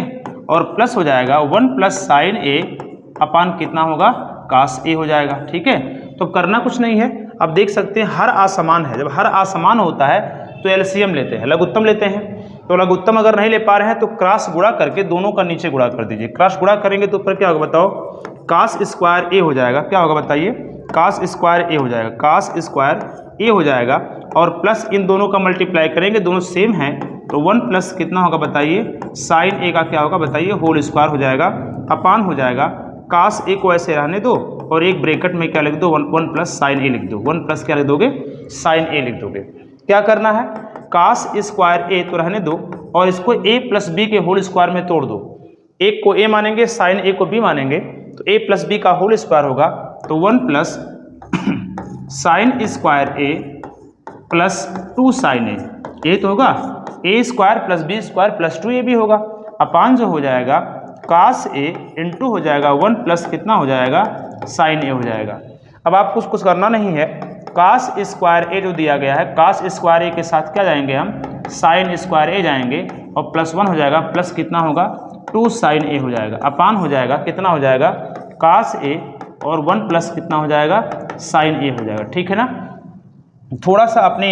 और प्लस हो जाएगा 1 प्लस साइन a अपान कितना होगा, cos a हो जाएगा। ठीक है, तो करना कुछ नहीं है, अब देख सकते हैं हर असमान है, जब हर असमान होता है तो LCM लेते हैं, लघुत्तम लेते हैं। तो लघुत्तम अगर नहीं ले पा रहे हैं तो क्रॉस गुणा करके दोनों का नीचे गुणा कर दीजिए, क्रॉस गुणा करेंगे तो ऊपर क्या होगा बताओ, cos स्क्वायर a हो जाएगा, क्या होगा बताइए, cos स्क्वायर a हो जाएगा, cos स्क्वायर a हो जाएगा। और प्लस इन दोनों का मल्टीप्लाई करेंगे, दोनों सेम हैं, तो 1 प्लस कितना होगा बताइए, साइन a का क्या होगा बताइए, होल स्क्वायर हो जाएगा, अपान हो जाएगा, cos a को ऐसे रहने दो और एक ब्रैकेट में क्या लिख दो, 1 प्लस साइन a लिख दो, 1 प्लस क्या लिख दोगे, साइन a लिख दोगे। क्या करना है, cos स्क्वायर a तो रहने दो और इसको a प्लस बी के होल स्क्वायर में तोड़ दो, एक को a मानेंगे, साइन a को b मानेंगे, तो a प्लस बी का होल स्क्वायर होगा, तो 1 plus sine square a plus 2 sine a तो होगा a square plus B square plus 2ab होगा, अपान जो हो जाएगा cos a इंटू हो जाएगा 1 प्लस कितना हो जाएगा, साइन a हो जाएगा। अब आपको कुछ करना नहीं है, cos स्क्वायर a जो दिया गया है, cos स्क्वायर a के साथ क्या जाएंगे हम, साइन स्क्वायर a जाएंगे और प्लस 1 हो जाएगा, प्लस कितना होगा 2 साइन a हो जाएगा, अपान हो जाएगा कितना हो जाएगा, cos a और 1 प्लस कितना हो जाएगा, साइन a हो जाएगा। ठीक है ना, थोड़ा सा अपने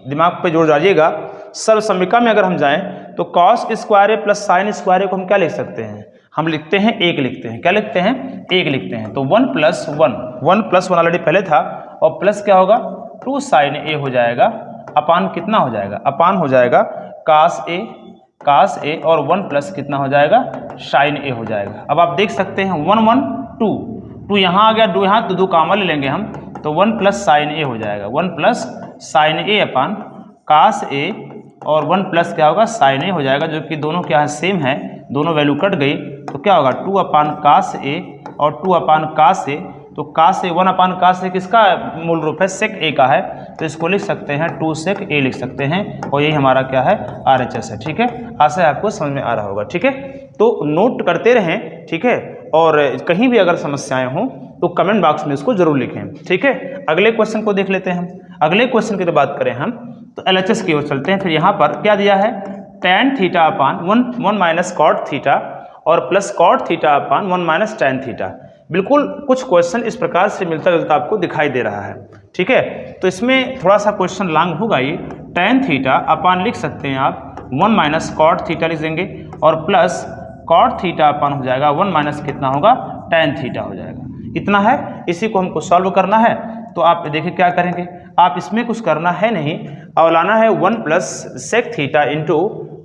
दिमाग पे जोड़ डालिएगा। सर्वसमीका में अगर हम जाएं तो cos square a plus sine square a को हम क्या लिख सकते हैं, हम लिखते हैं 1 लिखते हैं, क्या लिखते हैं 1 लिखते हैं। तो 1 प्लस 1 ऑलरेडी पहले था और प्लस क्या होगा 2 साइन a हो जाएगा, अपान कितना हो जाएगा, अपान हो जाएगा cos a और 1 प्लस कितना हो जाएगा, साइन a हो जाएगा। अब आप देख सकते हैं 1 1 2 यहाँ आ गया, 2 यहाँ तो 2 कॉमन ले लेंगे हम, तो 1 प्लस साइन a हो जाएगा, 1 plus sign a upon cos a और 1 प्लस क्या होगा, साइन a हो जाएगा, जो कि दोनों क्या है सेम है, दोनों वैल्यू कट गई, तो क्या होगा 2 अपान cos a और 2 अपान cos a, तो cos a 1 upon cos a किसका मूल रूप है, sec a का है, तो इसको लिख सकते हैं 2 sec a लिख सकते हैं, और यही हमारा क्या है RHS है। ठीक है, आशा है आपको समझ में आ रहा होगा। ठीक है, तो नोट करते रहें, ठीक है, और कहीं भी अगर समस्याएं हों तो कमेंट बॉक्स में इसको जरूर लिखें। ठीक है, अगले क्वेश्चन को देख लेते हैं हम। अगले क्वेश्चन की बात करें हम तो LHS की ओर चलते हैं। फिर यहाँ पर क्या दिया है, tan theta upon 1 minus cot theta और plus cot theta upon 1 minus tan theta. बिल्कुल कुछ क्वेश्चन इस प्रकार से मिलता जुलता आपको दिखाई दे रहा है। ठीक है, तो इसमें थोड़ा सा क्वेश्चन लॉन्ग होगा, ये tan थीटा अपान लिख सकते हैं आप 1 माइनस कॉट थीटा लिख देंगे और प्लस कॉट थीटा अपान हो जाएगा 1 माइनस कितना होगा, tan थीटा हो जाएगा। इतना है, इसी को हमको सॉल्व करना है। तो आप देखिए क्या करेंगे, आप इसमें कुछ करना है नहीं, और लाना है 1 plus sec theta into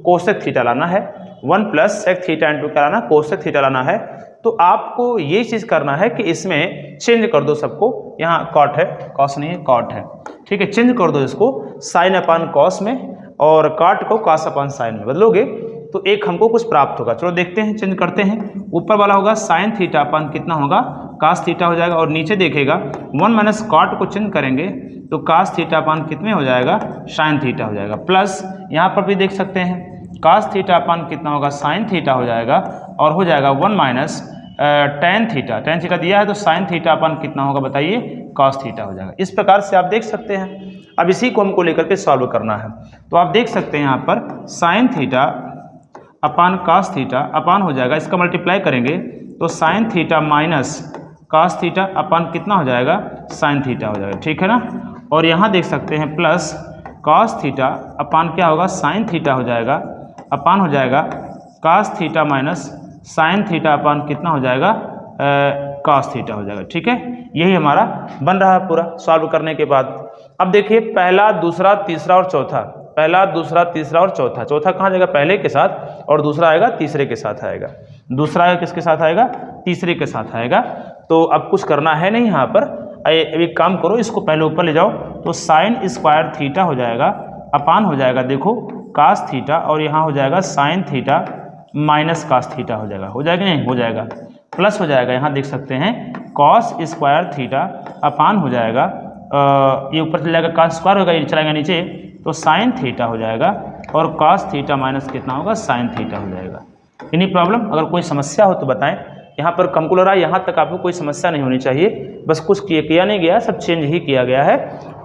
cosec theta लाना है, 1 प्लस सेक थीटा इंटू क्या लाना, कोसेक थीटा लाना है। तो आपको ये चीज़ करना है कि इसमें चेंज कर दो सबको, यहाँ कॉट है, कॉस नहीं है कॉट है, ठीक है, चेंज कर दो इसको साइन अपान कॉस में और कॉट को कॉस अपान साइन में बदलोगे तो एक हमको कुछ प्राप्त होगा। चलो देखते हैं, चेंज करते हैं। ऊपर वाला होगा साइन थीटा अपान कितना होगा, कास थीटा हो जाएगा, और नीचे देखिएगा 1 माइनस कॉट को चेंज करेंगे तो कास थीटा अपान कितने हो जाएगा, साइन थीटा हो जाएगा। प्लस यहाँ पर भी देख सकते हैं कास थीटा अपान कितना होगा, साइन थीटा हो जाएगा, और हो जाएगा 1 minus tan theta, tan theta दिया है तो साइन थीटा अपान कितना होगा बताइए, कॉस थीटा हो जाएगा। इस प्रकार से आप देख सकते हैं। अब इसी को हमको लेकर के सॉल्व करना है। तो आप देख सकते हैं यहाँ पर sign theta upon cos theta upon हो जाएगा, इसका मल्टीप्लाई करेंगे तो sign theta minus cos theta upon कितना हो जाएगा, sin थीटा हो जाएगा, ठीक है ना। और यहाँ देख सकते हैं प्लस cos थीटा अपान क्या होगा, sin थीटा हो जाएगा, अपान हो जाएगा cos theta minus sin theta upon कितना हो जाएगा, cos थीटा हो जाएगा, ठीक है। यही हमारा बन रहा है पूरा सॉल्व करने के बाद। अब देखिए पहला, दूसरा, तीसरा और चौथा, पहला, दूसरा, तीसरा और चौथा, चौथा कहाँ जाएगा, पहले के साथ, और दूसरा आएगा तीसरे के साथ आएगा, दूसरा किसके साथ आएगा, तीसरे के साथ आएगा। तो अब कुछ करना है नहीं यहाँ पर, अभी काम करो, इसको पहले ऊपर ले जाओ, तो साइन स्क्वायर थीटा हो जाएगा, अपान हो जाएगा देखो कास थीटा, और यहाँ हो जाएगा sine theta minus cos theta हो जाएगा, हो जाएगा नहीं, हो जाएगा, प्लस हो जाएगा, यहाँ देख सकते हैं कॉस स्क्वायर थीटा अपान हो जाएगा, ये ऊपर चला जाएगा, कास स्क्वायर होगा, ये चलाएगा नीचे, तो साइन थीटा हो जाएगा, और कॉस थीटा माइनस कितना होगा, साइन थीटा हो जाएगा। एनी प्रॉब्लम, अगर कोई समस्या हो तो बताएं। यहाँ पर कम को रहा, यहाँ तक आपको कोई समस्या नहीं होनी चाहिए, बस कुछ किया नहीं गया, सब चेंज ही किया गया है,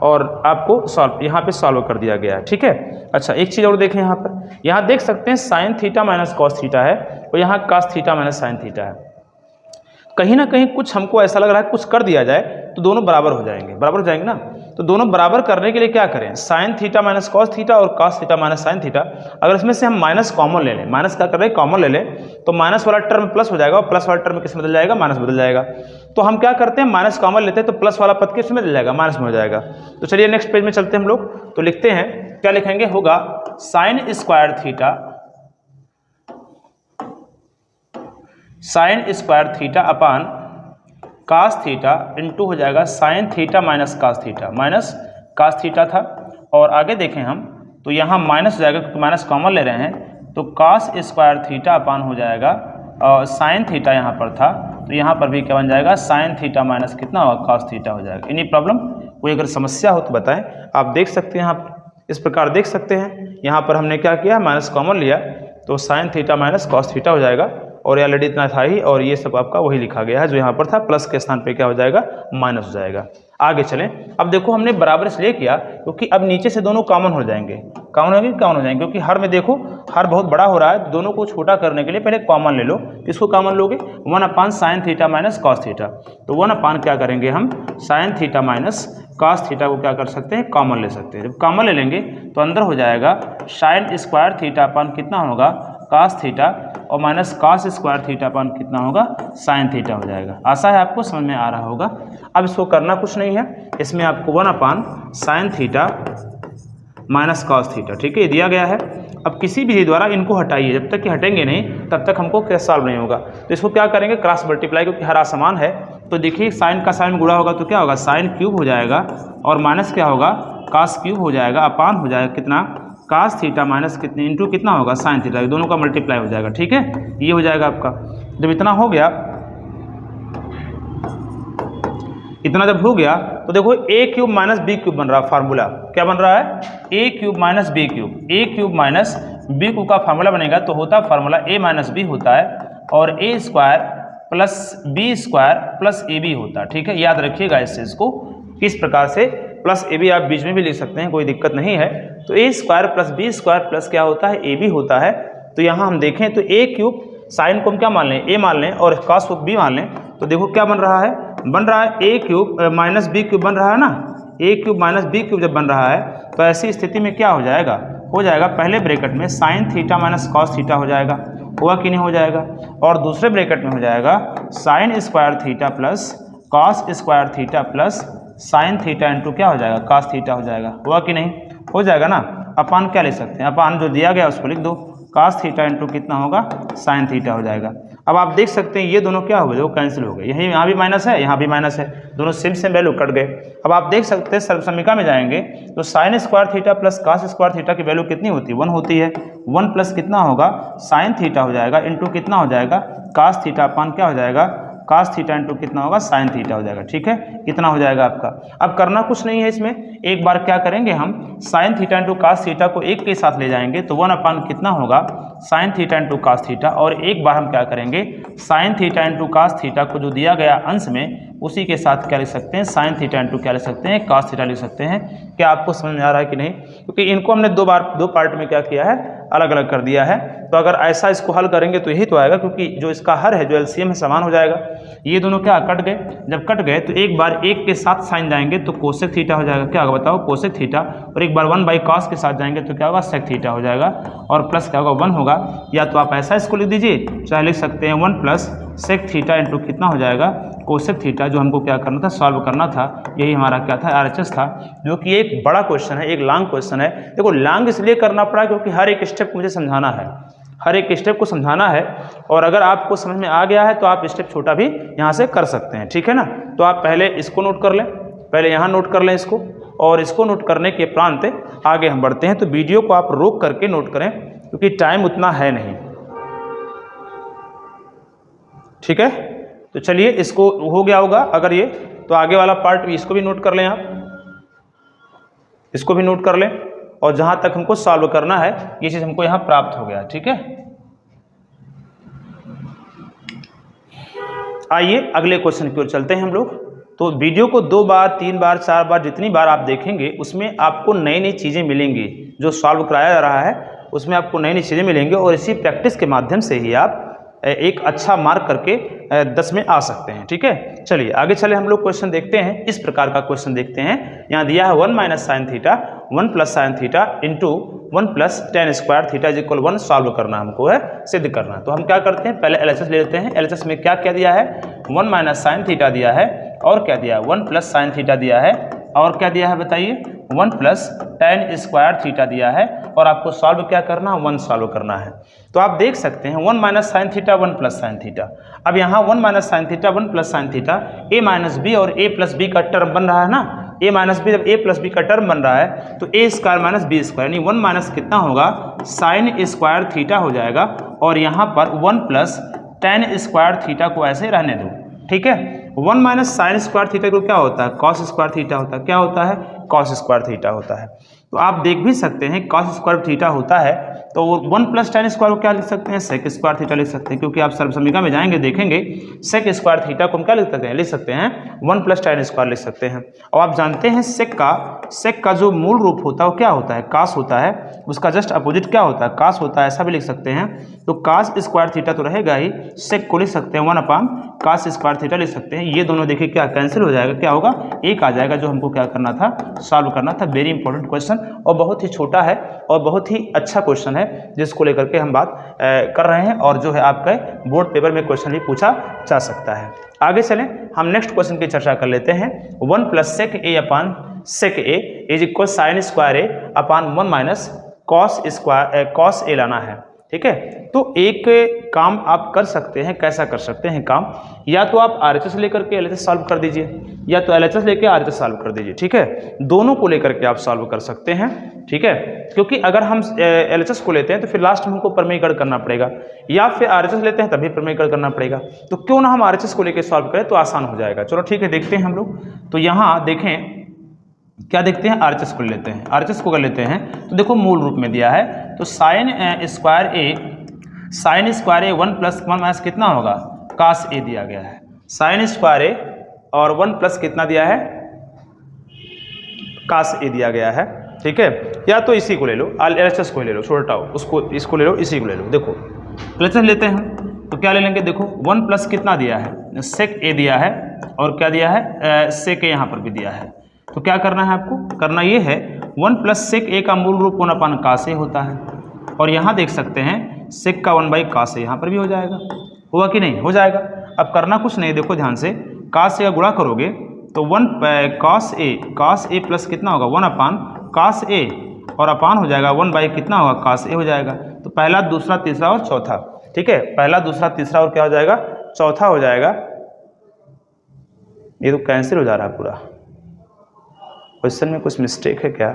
और आपको सॉल्व यहाँ पे सॉल्व कर दिया गया है, ठीक है। अच्छा एक चीज़ और देखें यहाँ पर, यहाँ देख सकते हैं sine theta minus cos theta है, और यहाँ cos theta minus sine theta है। कहीं ना कहीं कुछ हमको ऐसा लग रहा है कुछ कर दिया जाए तो दोनों बराबर हो जाएंगे, बराबर हो जाएंगे ना। तो दोनों बराबर करने के लिए क्या करें, sine theta minus cos theta और cos theta minus sine theta, अगर इसमें से हम माइनस कॉमन ले लें, माइनस क्या कर रहे हैं, कॉमन ले लें, तो माइनस वाला टर्म प्लस हो जाएगा, और प्लस वाला टर्म किस में बदल जाएगा, माइनस बदल जाएगा। तो हम क्या करते हैं, माइनस कॉमन लेते हैं, तो प्लस वाला पद किस में बदल जाएगा, माइनस में हो जाएगा। तो चलिए नेक्स्ट पेज में चलते हैं हम लोग, तो लिखते हैं, क्या लिखेंगे, होगा sine square theta, sine square theta upon cos theta into हो जाएगा sine theta minus cos theta, minus cos theta था, और आगे देखें हम तो यहाँ माइनस हो जाएगा क्योंकि माइनस कॉमन ले रहे हैं, तो कास स्क्वायर थीटा अपान हो जाएगा, और साइन थीटा यहाँ पर था, तो यहाँ पर भी क्या बन जाएगा, साइन थीटा माइनस कितना होगा, कास थीटा हो जाएगा। एनी प्रॉब्लम, कोई अगर समस्या हो तो बताएं। आप देख सकते हैं यहाँ पर, इस प्रकार देख सकते हैं, यहाँ पर हमने क्या किया, माइनस कॉमन लिया, तो sign theta minus cos theta हो जाएगा, और ऑलरेडी इतना था ही, और ये सब आपका वही लिखा गया है जो यहाँ पर था, प्लस के स्थान पे क्या हो जाएगा, माइनस हो जाएगा। आगे चलें, अब देखो हमने बराबर इसलिए किया क्योंकि अब नीचे से दोनों कॉमन हो जाएंगे, कॉमन हो जाएंगे, क्योंकि हर में देखो हर बहुत बड़ा हो रहा है, दोनों को छोटा करने के लिए पहले कॉमन ले लो। किसको कॉमन लोगे, 1 अपान sign theta minus cos theta, तो 1 अपान क्या करेंगे हम, sign theta minus cos theta को क्या कर सकते हैं, कॉमन ले सकते हैं। जब कॉमन ले लेंगे तो अंदर हो जाएगा साइन स्क्वायर थीटा अपान कितना होगा, कास थीटा, और minus cos square theta upon कितना होगा, साइन थीटा हो जाएगा। आशा है आपको समझ में आ रहा होगा। अब इसको करना कुछ नहीं है, इसमें आपको 1 अपान sign theta minus cos theta, ठीक है, दिया गया है। अब किसी विधि द्वारा इनको हटाइए, जब तक कि हटेंगे नहीं तब तक हमको क्या सॉल्व नहीं होगा। तो इसको क्या करेंगे, क्रॉस मल्टीप्लाई, क्योंकि हरा समान है, तो देखिए साइन का साइन गुणा होगा तो क्या होगा, साइन क्यूब हो जाएगा, और माइनस क्या होगा, कास क्यूब हो जाएगा, अपान हो जाएगा कितना, कास थीटा माइनस कितने इंटू कितना होगा, साइन थीटा, दोनों का मल्टीप्लाई हो जाएगा, ठीक है, ये हो जाएगा आपका। जब इतना हो गया, इतना जब हो गया तो देखो ए क्यूब माइनस बी क्यूब बन रहा है फार्मूला, क्या बन रहा है, ए क्यूब माइनस बी क्यूब, ए क्यूब माइनस बी क्यूब का फार्मूला बनेगा, तो होता फार्मूला ए माइनस बी होता है, और A square plus B square plus A B होता है, ठीक है। याद रखिएगा इस चीज़ को, किस प्रकार से, प्लस ए बी आप बीच में भी लिख सकते हैं, कोई दिक्कत नहीं है। तो A square plus B square plus क्या होता है, ए बी होता है। तो यहाँ हम देखें तो ए क्यूब, साइन को हम क्या मान लें, ए मान लें, और कॉस को बी मान लें, तो देखो क्या बन रहा है, बन रहा है ए क्यूब माइनस बी क्यूब बन रहा है ना, ए क्यूब माइनस बी क्यूब जब बन रहा है तो ऐसी स्थिति में क्या हो जाएगा, पहले ब्रैकेट में sign theta minus cos theta हो जाएगा, हुआ कि नहीं हो जाएगा, और दूसरे ब्रैकेट में हो जाएगा sign square theta plus cos square theta plus sine theta into क्या हो जाएगा, कॉस थीटा हो जाएगा, हुआ कि नहीं, हो जाएगा ना। अपान क्या ले सकते हैं, अपान जो दिया गया उसको लिख दो, कॉस थीटा इंटू कितना होगा, साइन थीटा हो जाएगा। अब आप देख सकते हैं ये दोनों क्या हो गए, वो कैंसिल हो गए, यही यहाँ भी माइनस है, यहाँ भी माइनस है, दोनों सेम वैल्यू कट गए। अब आप देख सकते हैं सर्वसमीका में जाएंगे तो sine square theta plus cos square theta की वैल्यू कितनी होती है, 1 होती है, 1 प्लस कितना होगा, साइन थीटा हो जाएगा, इंटू कितना हो जाएगा, कॉस थीटा अपान क्या हो जाएगा, कॉस थीटा इंटू कितना होगा, साइन थीटा हो जाएगा, ठीक है, इतना हो जाएगा आपका। अब करना कुछ नहीं है इसमें, एक बार क्या करेंगे हम, sine theta into cos theta को एक के साथ ले जाएंगे, तो 1 अपान कितना होगा, sine theta into cos theta, और एक बार हम क्या करेंगे, sine theta into cos theta को जो दिया गया अंश में उसी के साथ क्या लिख सकते हैं, साइन थीटा इंटू क्या लिख सकते हैं, कॉस थीटा लिख सकते हैं। क्या आपको समझ में आ रहा है कि नहीं, क्योंकि इनको हमने दो पार्ट में क्या किया है, अलग अलग कर दिया है। तो अगर ऐसा इसको हल करेंगे तो यही तो आएगा, क्योंकि जो इसका हर है, जो एलसीएम है, समान हो जाएगा। ये दोनों क्या कट गए, जब कट गए तो एक बार एक के साथ साइन जाएंगे तो कोसेक थीटा हो जाएगा। क्या होगा बताओ, कोसेक थीटा। और एक बार 1/cos के साथ जाएंगे तो क्या होगा, सेक थीटा हो जाएगा। और प्लस क्या होगा, 1 होगा। या तो आप ऐसा इसको लिख दीजिए, चाहे लिख सकते हैं 1 + सेक थीटा इंटू कितना हो जाएगा, कोसेक थीटा, जो हमको क्या करना था, सॉल्व करना था। यही हमारा क्या था, RHS था, जो कि एक बड़ा क्वेश्चन है, एक लॉन्ग क्वेश्चन है। देखो लॉन्ग इसलिए करना पड़ा क्योंकि हर एक स्टेप मुझे समझाना है, हर एक स्टेप को समझाना है। और अगर आपको समझ में आ गया है तो आप स्टेप छोटा भी यहाँ से कर सकते हैं, ठीक है ना। तो आप पहले इसको नोट कर लें, पहले यहाँ नोट कर लें इसको, और इसको नोट करने के उपरांत आगे हम बढ़ते हैं। तो वीडियो को आप रोक करके नोट करें क्योंकि टाइम उतना है नहीं, ठीक है। तो चलिए, इसको हो गया होगा अगर ये, तो आगे वाला पार्ट भी, इसको भी नोट कर लें आप, इसको भी नोट कर लें। और जहां तक हमको सॉल्व करना है ये चीज हमको यहां प्राप्त हो गया, ठीक है। आइए अगले क्वेश्चन की ओर चलते हैं हम लोग। तो वीडियो को 2 बार 3 बार 4 बार जितनी बार आप देखेंगे उसमें आपको नई नई चीज़ें मिलेंगी। जो सॉल्व कराया जा रहा है उसमें आपको नई नई चीज़ें मिलेंगी, और इसी प्रैक्टिस के माध्यम से ही आप एक अच्छा मार्क करके 10 में आ सकते हैं, ठीक है। चलिए आगे चले, हम लोग क्वेश्चन देखते हैं। इस प्रकार का क्वेश्चन देखते हैं। यहाँ दिया है 1 - sin theta 1 + sin theta into 1 + tan square theta equal 1 solve करना हमको है, सिद्ध करना। तो हम क्या करते हैं, पहले LHS ले लेते हैं। LHS में क्या क्या दिया है, 1 - sin थीटा दिया है, और क्या दिया है, 1 + sin थीटा दिया है, और क्या दिया है बताइए, 1 + tan स्क्वायर थीटा दिया है। और आपको सॉल्व क्या करना है, 1 सॉल्व करना है। तो आप देख सकते हैं 1 - sin थीटा 1 + sin थीटा। अब यहाँ 1 - sin theta 1 + sin theta a - b और a + b का टर्म बन रहा है ना। a - b, जब a + b का टर्म बन रहा है तो a² - b² यानी 1 माइनस कितना होगा, sin स्क्वायर थीटा हो जाएगा। और यहाँ पर 1 + tan स्क्वायर थीटा को ऐसे रहने दो, ठीक है। 1 - sin स्क्वायर थीटा को क्या होता है, cos स्क्वायर थीटा होता है। क्या होता है, cos स्क्वायर थीटा होता है। तो आप देख भी सकते हैं cos स्क्वायर थीटा होता है, तो 1 + tan स्क्वायर को क्या लिख सकते हैं, sec स्क्वायर थीटा लिख सकते हैं। क्योंकि आप सर्वसमीका में जाएंगे देखेंगे sec स्क्वायर थीटा को हम क्या लिख सकते हैं 1 + tan स्क्वायर लिख सकते हैं। और आप जानते हैं sec का जो मूल रूप होता है वो क्या होता है, cos होता है। उसका जस्ट अपोजिट क्या होता है, cos होता है, ऐसा भी लिख सकते हैं। तो cos स्क्वायर थीटा तो रहेगा ही, sec को लिख सकते हैं 1/cos स्क्वायर थीटा लिख सकते हैं। ये दोनों देखिए क्या कैंसिल हो जाएगा, क्या होगा, 1 आ जाएगा, जो हमको क्या करना था, सॉल्व करना था। वेरी इंपॉर्टेंट क्वेश्चन, और बहुत ही छोटा है और बहुत ही अच्छा क्वेश्चन है, जिसको लेकर के हम बात कर रहे हैं। और जो है आपके बोर्ड पेपर में क्वेश्चन भी पूछा जा सकता है। आगे चलें, हम नेक्स्ट क्वेश्चन की चर्चा कर लेते हैं। 1 + sec a is equal sin square a upon 1 - cos a लाना है, ठीक है। तो एक काम आप कर सकते हैं, कैसा कर सकते हैं काम, या तो आप RHS लेकर के LHS सॉल्व कर दीजिए, या तो LHS लेके RHS सॉल्व कर दीजिए, ठीक है। दोनों को लेकर के आप सॉल्व कर सकते हैं, ठीक है। क्योंकि अगर हम LHS को लेते हैं तो फिर लास्ट में हमको प्रमेयीकरण करना पड़ेगा, या फिर RHS लेते हैं तभी प्रमेयीकरण करना पड़ेगा। तो क्यों ना हम RHS को लेकर सॉल्व करें, तो आसान हो जाएगा। चलो ठीक है, देखते हैं हम लोग। तो यहाँ देखें क्या देखते हैं, RHS को लेते हैं। RHS को कर लेते हैं तो देखो मूल रूप में दिया है, तो sin स्क्वायर a 1 + 1 - कितना होगा, cos a दिया गया है। sin स्क्वायर a और 1 प्लस कितना दिया है, cos a दिया गया है, ठीक है। या तो इसी को ले लो, LHS को ले लो, छोड़ हटाओ उसको, इसको ले लो, इसी को ले लो। देखो LHS लेते हैं तो क्या ले लेंगे, देखो 1 प्लस कितना दिया है, sec a दिया है, और क्या दिया है, sec a यहाँ पर भी दिया है। तो क्या करना है आपको, करना ये है 1 + sec a का मूल रूप 1/cos a होता है। और यहाँ देख सकते हैं sec का 1/cos a यहाँ पर भी हो जाएगा, हुआ कि नहीं, हो जाएगा। अब करना कुछ नहीं, देखो ध्यान से, cos a का गुणा करोगे तो 1 cos a प्लस कितना होगा 1/cos a, और अपान हो जाएगा 1 कितना होगा cos a हो जाएगा। तो पहला दूसरा तीसरा और चौथा, ठीक है, पहला दूसरा तीसरा और क्या हो जाएगा, चौथा हो जाएगा। ये तो कैंसिल हो जा रहा है पूरा, क्वेश्चन में कुछ मिस्टेक है क्या।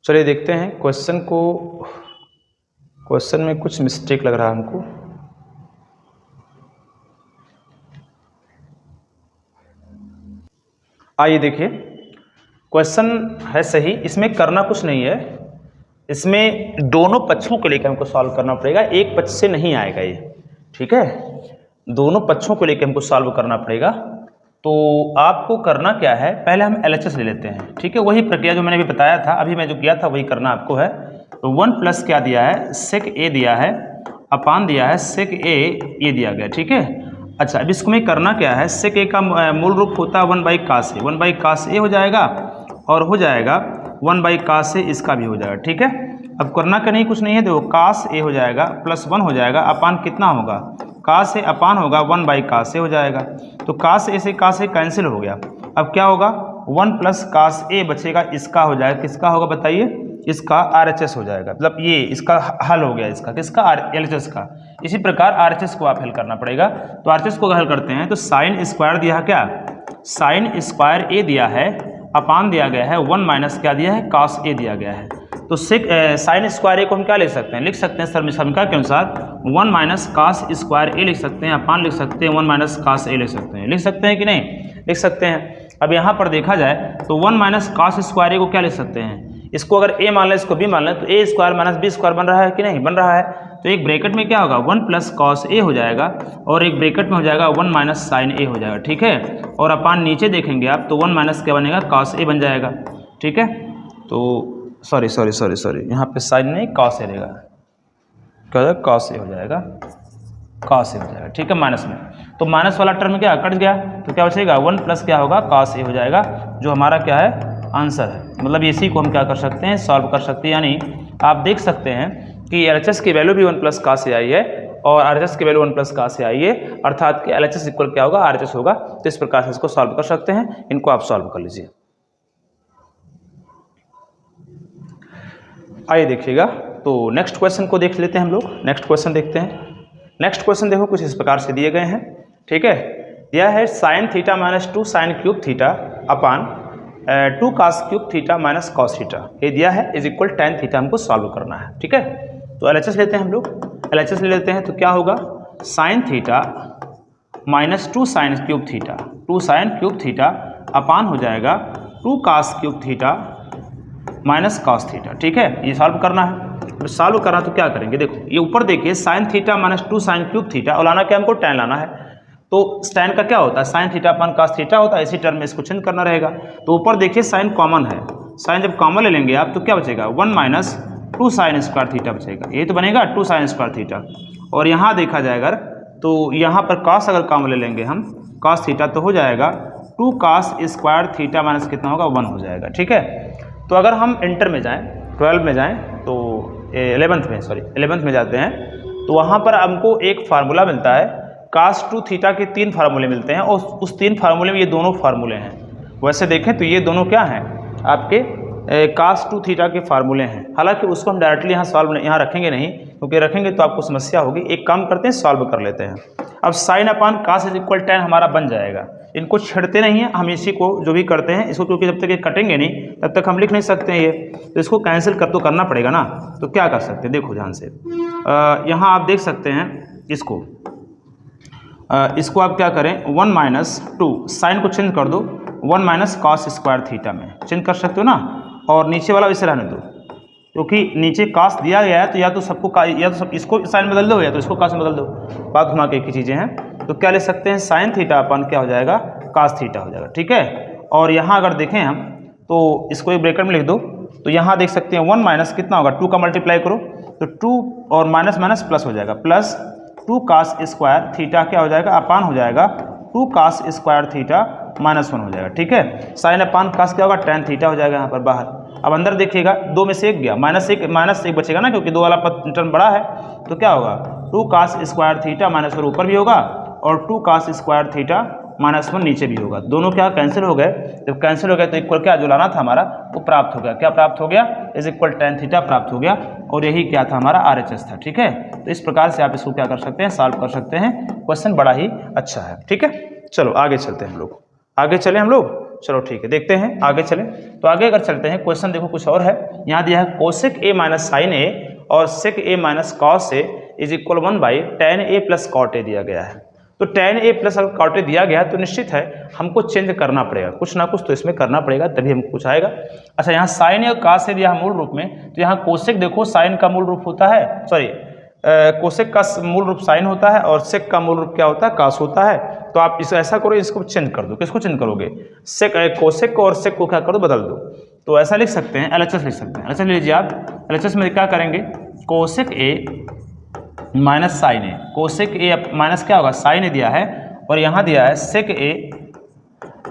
चलिए देखते हैं क्वेश्चन को, क्वेश्चन में कुछ मिस्टेक लग रहा है हमको। आइए देखिए, क्वेश्चन है सही, इसमें करना कुछ नहीं है, इसमें दोनों पक्षों को लेकर हमको सॉल्व करना पड़ेगा, एक पक्ष से नहीं आएगा ये, ठीक है। दोनों पक्षों को लेकर हमको सॉल्व करना पड़ेगा। तो आपको करना क्या है, पहले हम LHS ले लेते हैं, ठीक है। वही प्रक्रिया जो मैंने अभी बताया था, अभी मैं जो किया था वही करना आपको है। तो 1 प्लस क्या दिया है, सेक ए दिया है, अपान दिया है सेक ए, ये दिया गया, ठीक है। अच्छा, अब इसको में करना क्या है, सेक ए का मूल रूप होता है 1 बाई कास ए, 1 बाई कास ए हो जाएगा और हो जाएगा 1 बाई कास ए, इसका भी हो जाएगा, ठीक है। अब करना का नहीं, कुछ नहीं है, देखो कास ए हो जाएगा प्लस 1 हो जाएगा, अपान कितना होगा, कास ए अपान होगा 1 बाई कास ए हो जाएगा। तो कास ए से कास ए कैंसिल हो गया। अब क्या होगा, 1 प्लस कास ए बचेगा, इसका हो जाएगा, किसका होगा बताइए, इसका RHS हो जाएगा, मतलब ये इसका हल हो गया, इसका किसका, LHS का। इसी प्रकार RHS को आप हल करना पड़ेगा। तो RHS को हल करते हैं तो साइन स्क्वायर दिया है, क्या साइन स्क्वायर ए दिया है, अपान दिया गया है 1 माइनस क्या दिया है, कास ए दिया गया है। तो साइन स्क्वायर ए को हम क्या लिख सकते हैं, लिख सकते हैं समीकरण के अनुसार 1 माइनस कास स्क्वायर ए लिख सकते हैं, अपान लिख सकते हैं 1 माइनस कास ए लिख सकते हैं, लिख सकते हैं कि नहीं, लिख सकते हैं। अब यहाँ पर देखा जाए तो 1 माइनस कास स्क्वायर ए को क्या लिख सकते हैं, इसको अगर ए मान लें, इसको बी मान लें, तो A square minus B square बन रहा है कि नहीं, बन रहा है। तो एक ब्रैकेट में क्या होगा, 1 प्लस कॉस ए हो जाएगा और एक ब्रैकेट में हो जाएगा 1 माइनस साइन ए हो जाएगा, ठीक है। और अपान नीचे देखेंगे आप तो 1 माइनस क्या बनेगा, कॉस ए बन जाएगा, ठीक है। तो सॉरी यहाँ पे साइन नहीं, कॉस ए रहेगा, क्या हो जाएगा, कॉस ए हो जाएगा, कॉस ए हो जाएगा, ठीक है, माइनस में। तो माइनस वाला टर्म क्या कट गया, तो क्या बचेगा 1 प्लस क्या होगा, कॉस ए हो जाएगा, जो हमारा क्या है आंसर है। मतलब इसी को हम क्या कर सकते हैं, सॉल्व कर सकते हैं। यानी आप देख सकते हैं कि LHS की वैल्यू भी 1 प्लस कास से आई है और RHS की वैल्यू 1 प्लस कास से आई है, अर्थात कि LHS इक्वल क्या होगा, RHS होगा। तो इस प्रकार से इसको सॉल्व कर सकते हैं, इनको आप सॉल्व कर लीजिए। आइए देखिएगा, तो नेक्स्ट क्वेश्चन को देख लेते हैं हम लोग। नेक्स्ट क्वेश्चन देखते हैं। नेक्स्ट क्वेश्चन देखो कुछ इस प्रकार से दिए गए हैं, ठीक है। यह है sine theta minus 2 sine cube theta upon 2 cos cube theta minus cos theta, ये दिया है, इज इक्वल tan थीटा हमको सॉल्व करना है, ठीक है। तो LHS लेते हैं हम लोग, LHS ले लेते हैं। तो क्या होगा, sine theta minus 2 sine cube theta, 2 sine cube theta upon हो जाएगा 2 cos cube theta minus cos theta, ठीक है। ये सॉल्व करना है। तो सॉल्व करना तो क्या करेंगे, देखो ये ऊपर देखिए sign theta minus 2 sine cube theta और लाना क्या हमको, tan लाना है। तो tan का क्या होता है, साइन थीटा अपन कास थीटा होता है, इसी टर्म में इसको चेंज करना रहेगा। तो ऊपर देखिए साइन कॉमन है, साइन जब कॉमन ले लेंगे आप तो क्या बचेगा, 1 माइनस 2 साइन स्क्वायर थीटा बचेगा, ये तो बनेगा 2 साइन स्क्वायर थीटा। और यहाँ देखा जाएगा तो यहाँ पर कास अगर कॉमन ले लेंगे हम, कास थीटा, तो हो जाएगा 2 कास स्क्वायर थीटा माइनस कितना होगा, 1 हो जाएगा, ठीक है। तो अगर हम इंटर में जाएँ, 12 में जाएँ, तो 11th में जाते हैं, तो वहाँ पर हमको एक फार्मूला मिलता है, कास 2 थीटा के 3 फार्मूले मिलते हैं और उस 3 फार्मूले में ये दोनों फार्मूले हैं। वैसे देखें तो ये दोनों क्या हैं, आपके कास 2 थीटा के फार्मूले हैं। हालांकि उसको हम डायरेक्टली यहाँ सॉल्व यहाँ रखेंगे नहीं, क्योंकि रखेंगे तो आपको समस्या होगी। एक काम करते हैं, सॉल्व कर लेते हैं। अब sine upon cos is equal tan हमारा बन जाएगा। इनको छेड़ते नहीं है हम, इसी को जो भी करते हैं इसको, क्योंकि जब तक ये कटेंगे नहीं तब तक हम लिख नहीं सकते हैं ये, तो इसको कैंसिल कर तो करना पड़ेगा ना। तो क्या कर सकते हैं, देखो ध्यान से, यहाँ आप देख सकते हैं इसको आप क्या करें, 1 माइनस 2, साइन को चेंज कर दो, 1 माइनस कॉस स्क्वायर थीटा में चेंज कर सकते हो ना, और नीचे वाला वैसे रहने दो, क्योंकि नीचे कास दिया गया है तो या तो सबको या तो सब इसको साइन बदल दो या तो इसको कास में बदल दो, बात घुमा के एक ही चीज़ें हैं। तो क्या ले सकते हैं, साइन थीटा अपन क्या हो जाएगा, कास थीटा हो जाएगा, ठीक है। और यहाँ अगर देखें हम तो इसको एक ब्रैकेट में लिख दो, तो यहाँ देख सकते हैं 1 माइनस कितना होगा, 2 का मल्टीप्लाई करो तो 2 और माइनस माइनस प्लस हो जाएगा, प्लस 2 कास स्क्वायर थीटा क्या हो जाएगा, अपान हो जाएगा 2 कास स्क्वायर थीटा माइनस 1 हो जाएगा, ठीक है। साइन अपान कास क्या होगा, tan थीटा हो जाएगा यहाँ पर बाहर। अब अंदर देखिएगा 2 में से 1 गया, माइनस एक बचेगा ना, क्योंकि 2 वाला टर्म बड़ा है। तो क्या होगा, 2 कास स्क्वायर थीटा माइनस 1 ऊपर भी होगा और 2 कास स्क्वायर थीटा माइनस 1 नीचे भी होगा। दोनों क्या कैंसिल हो गए, जब कैंसिल हो गए तो इक्वल क्या जो लाना था हमारा वो प्राप्त हो गया। क्या प्राप्त हो गया, इज इक्वल tan थीटा प्राप्त हो गया, और यही क्या था हमारा RHS था, ठीक है। तो इस प्रकार से आप इसको क्या कर सकते हैं, सॉल्व कर सकते हैं। क्वेश्चन बड़ा ही अच्छा है, ठीक है। चलो आगे चलते हैं हम लोग, आगे चले हम लोग, चलो ठीक है, देखते हैं आगे चलें। तो आगे अगर चलते हैं, क्वेश्चन देखो कुछ और है। यहाँ दिया है cosec A minus sine A और sec A minus cos A is equal 1 by tan A plus cot ए दिया गया है। तो tan ए प्लस कॉट ए दिया गया तो निश्चित है हमको चेंज करना पड़ेगा, कुछ ना कुछ तो इसमें करना पड़ेगा, तभी हमको कुछ आएगा। अच्छा, यहाँ साइन या कास ए दिया मूल रूप में, तो यहाँ कोसेक देखो साइन का मूल रूप होता है, सॉरी कोसेक का मूल रूप साइन होता है और सेक का मूल रूप क्या होता है, कास होता है। तो आप इसको ऐसा करो, इसको चेंज कर दो। किसको चेंज करोगे? सेक कोसेक को और सेक को क्या करो, बदल दो। तो ऐसा लिख सकते हैं, LHS लिख सकते हैं। LHS लीजिए आप, LHS में क्या करेंगे, cosec A minus sine a. Cosec A minus क्या होगा, साइन ए दिया है, और यहाँ दिया है सेक ए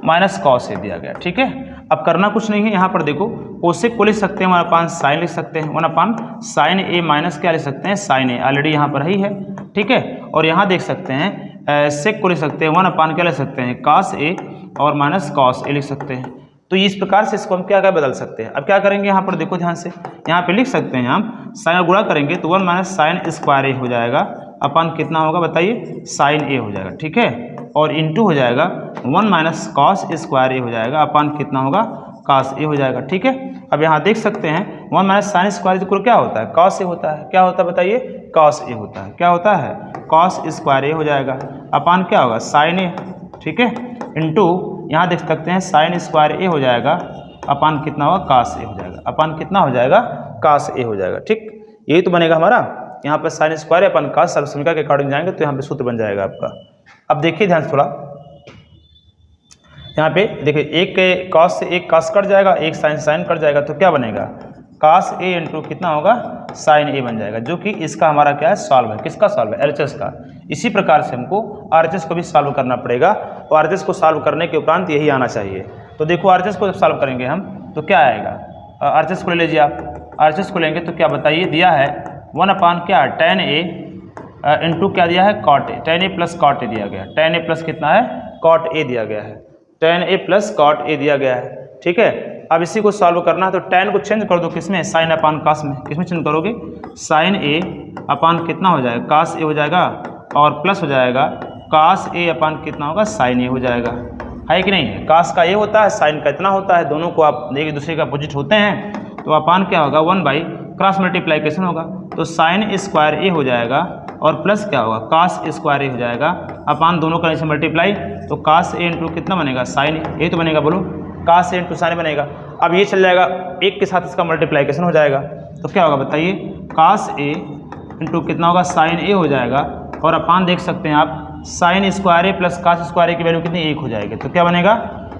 माइनस कॉस ए दिया गया। ठीक है, अब करना कुछ नहीं है, यहाँ पर देखो कोसेक को लिख सकते हैं 1/, साइन लिख सकते हैं 1/, साइन ए माइनस क्या लिख सकते हैं, साइन ए, ऑलरेडी यहाँ पर ही है। ठीक है, और यहाँ देख सकते हैं सेक को लिख सकते हैं 1/, क्या लिख सकते हैं, कास ए और माइनस कॉस ए लिख सकते हैं। तो इस प्रकार से इसको हम क्या क्या बदल सकते हैं। अब क्या करेंगे, यहाँ पर देखो ध्यान से, यहाँ पे लिख सकते हैं हम साइन गुणा करेंगे तो 1 माइनस साइन स्क्वायर ए हो जाएगा, अपन कितना होगा बताइए, साइन ए हो जाएगा। ठीक है, और इंटू हो जाएगा 1 माइनस कॉस स्क्वायर ए हो जाएगा, अपन कितना होगा, कॉस ए हो जाएगा। ठीक है, अब यहाँ देख सकते हैं 1 माइनस साइन स्क्वायर इक्वल क्या होता है, कॉस ए होता है। क्या होता है बताइए, कॉस ए होता है। क्या होता है, कॉस स्क्वायर ए हो जाएगा, अपन क्या होगा, साइन ए। ठीक है, इंटू यहाँ देख सकते हैं साइन स्क्वायर ए हो जाएगा, अपन कितना होगा, कास ए हो जाएगा, अपन कितना हो जाएगा, कास ए हो जाएगा। ठीक, यही तो बनेगा हमारा। यहाँ पर साइन स्क्वायर अपन कास सर्वसमीका के अकॉर्डिंग जाएंगे तो यहाँ पे सूत्र बन जाएगा आपका। अब देखिए ध्यान से थोड़ा, यहाँ पे देखिए एक कॉस से एक कास कट जाएगा, एक साइन कट जाएगा, तो क्या बनेगा, कास ए इंटू कितना होगा, साइन ए बन जाएगा, जो कि इसका हमारा क्या है, सॉल्व है। किसका सॉल्व है, LHS का। इसी प्रकार से हमको RHS को भी सॉल्व करना पड़ेगा, और RHS को सॉल्व करने के उपरांत यही आना चाहिए। तो देखो RHS को जब सॉल्व करेंगे हम तो क्या आएगा, RHS को ले लीजिए आप, RHS को लेंगे तो क्या बताइए, दिया है 1/, क्या tan ए इंटू क्या दिया है, cot a, tan A plus cot ए दिया गया है। tan ए प्लस कितना है, कॉट ए दिया गया है, tan ए प्लस कॉट ए दिया गया है। ठीक है, अब इसी को सॉल्व करना है तो tan को चेंज कर दो किसमें, साइन अपान कास में। किसमें चेंज करोगे, साइन ए अपान कितना हो जाएगा, कास ए हो जाएगा, और प्लस हो जाएगा कास ए अपान कितना होगा, साइन ए हो जाएगा। है कि नहीं, कास का ए होता है, साइन का इतना होता है, दोनों को आप एक दूसरे का अपोजिट होते हैं, तो अपान क्या होगा, 1/ क्रॉस मल्टीप्लाइकेशन होगा, तो साइन स्क्वायर ए हो जाएगा, और प्लस क्या होगा, कास स्क्वायर ए हो जाएगा, अपान दोनों का ऐसे मल्टीप्लाई, तो कास ए इंटू कितना बनेगा, साइन ए, तो बनेगा, बोलो कास ए इंटू साइन बनेगा। अब ये चल जाएगा, एक के साथ इसका मल्टीप्लाइकेशन हो जाएगा, तो क्या होगा बताइए, कास ए इंटू कितना होगा, साइन ए हो जाएगा, और अपान देख सकते हैं आप sine square A plus cos square ए की वैल्यू कितनी, 1 हो जाएगी, तो क्या बनेगा,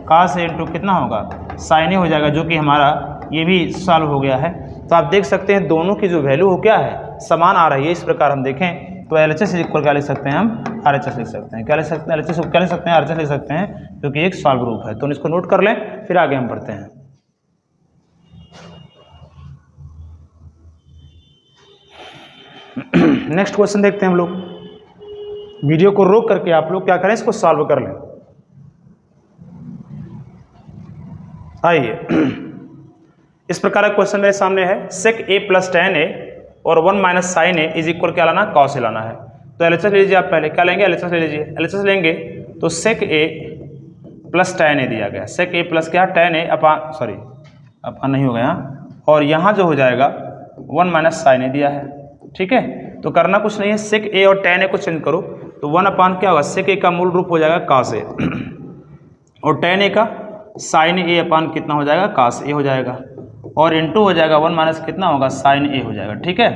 कास ए इंटू कितना होगा, साइन ए हो जाएगा, जो कि हमारा ये भी सॉल्व हो गया है। तो आप देख सकते हैं दोनों की जो वैल्यू हो क्या है, समान आ रही है। इस प्रकार हम देखें तो LHS इक्वल क्या लिख सकते हैं, हम RHS लिख सकते हैं। क्या लिख सकते हैं, LHS क्या लिख सकते हैं, RHS लिख सकते हैं, क्योंकि एक सॉल्व रूप है। तो इसको नोट कर लें, फिर आगे हम पढ़ते हैं। नेक्स्ट क्वेश्चन देखते हैं हम लोग। वीडियो को रोक करके आप लोग क्या करें, इसको सॉल्व कर लें। आइए, इस प्रकार का क्वेश्चन मेरे सामने है, सेक ए प्लस tan ए और 1 minus sine a is equal क्या लाना, कॉस ए लाना है। तो LHS ले लीजिए आप, पहले क्या लेंगे, LHS ले लीजिए। LHS लेंगे तो सेक ए प्लस tan ए दिया गया, सेक ए प्लस क्या, tan ए अपान, सॉरी अपान नहीं हो गया, और यहाँ जो हो जाएगा 1 माइनस साइन ए दिया है। ठीक है, तो करना कुछ नहीं है, सेक ए और tan ए को चेंज करो, तो 1/, क्या होगा, सेक ए का मूल रूप हो जाएगा कास ए, और tan ए का साइन ए अपान कितना हो जाएगा, कास ए हो जाएगा, और इंटू हो जाएगा 1 माइनस कितना होगा, साइन ए हो जाएगा। ठीक है,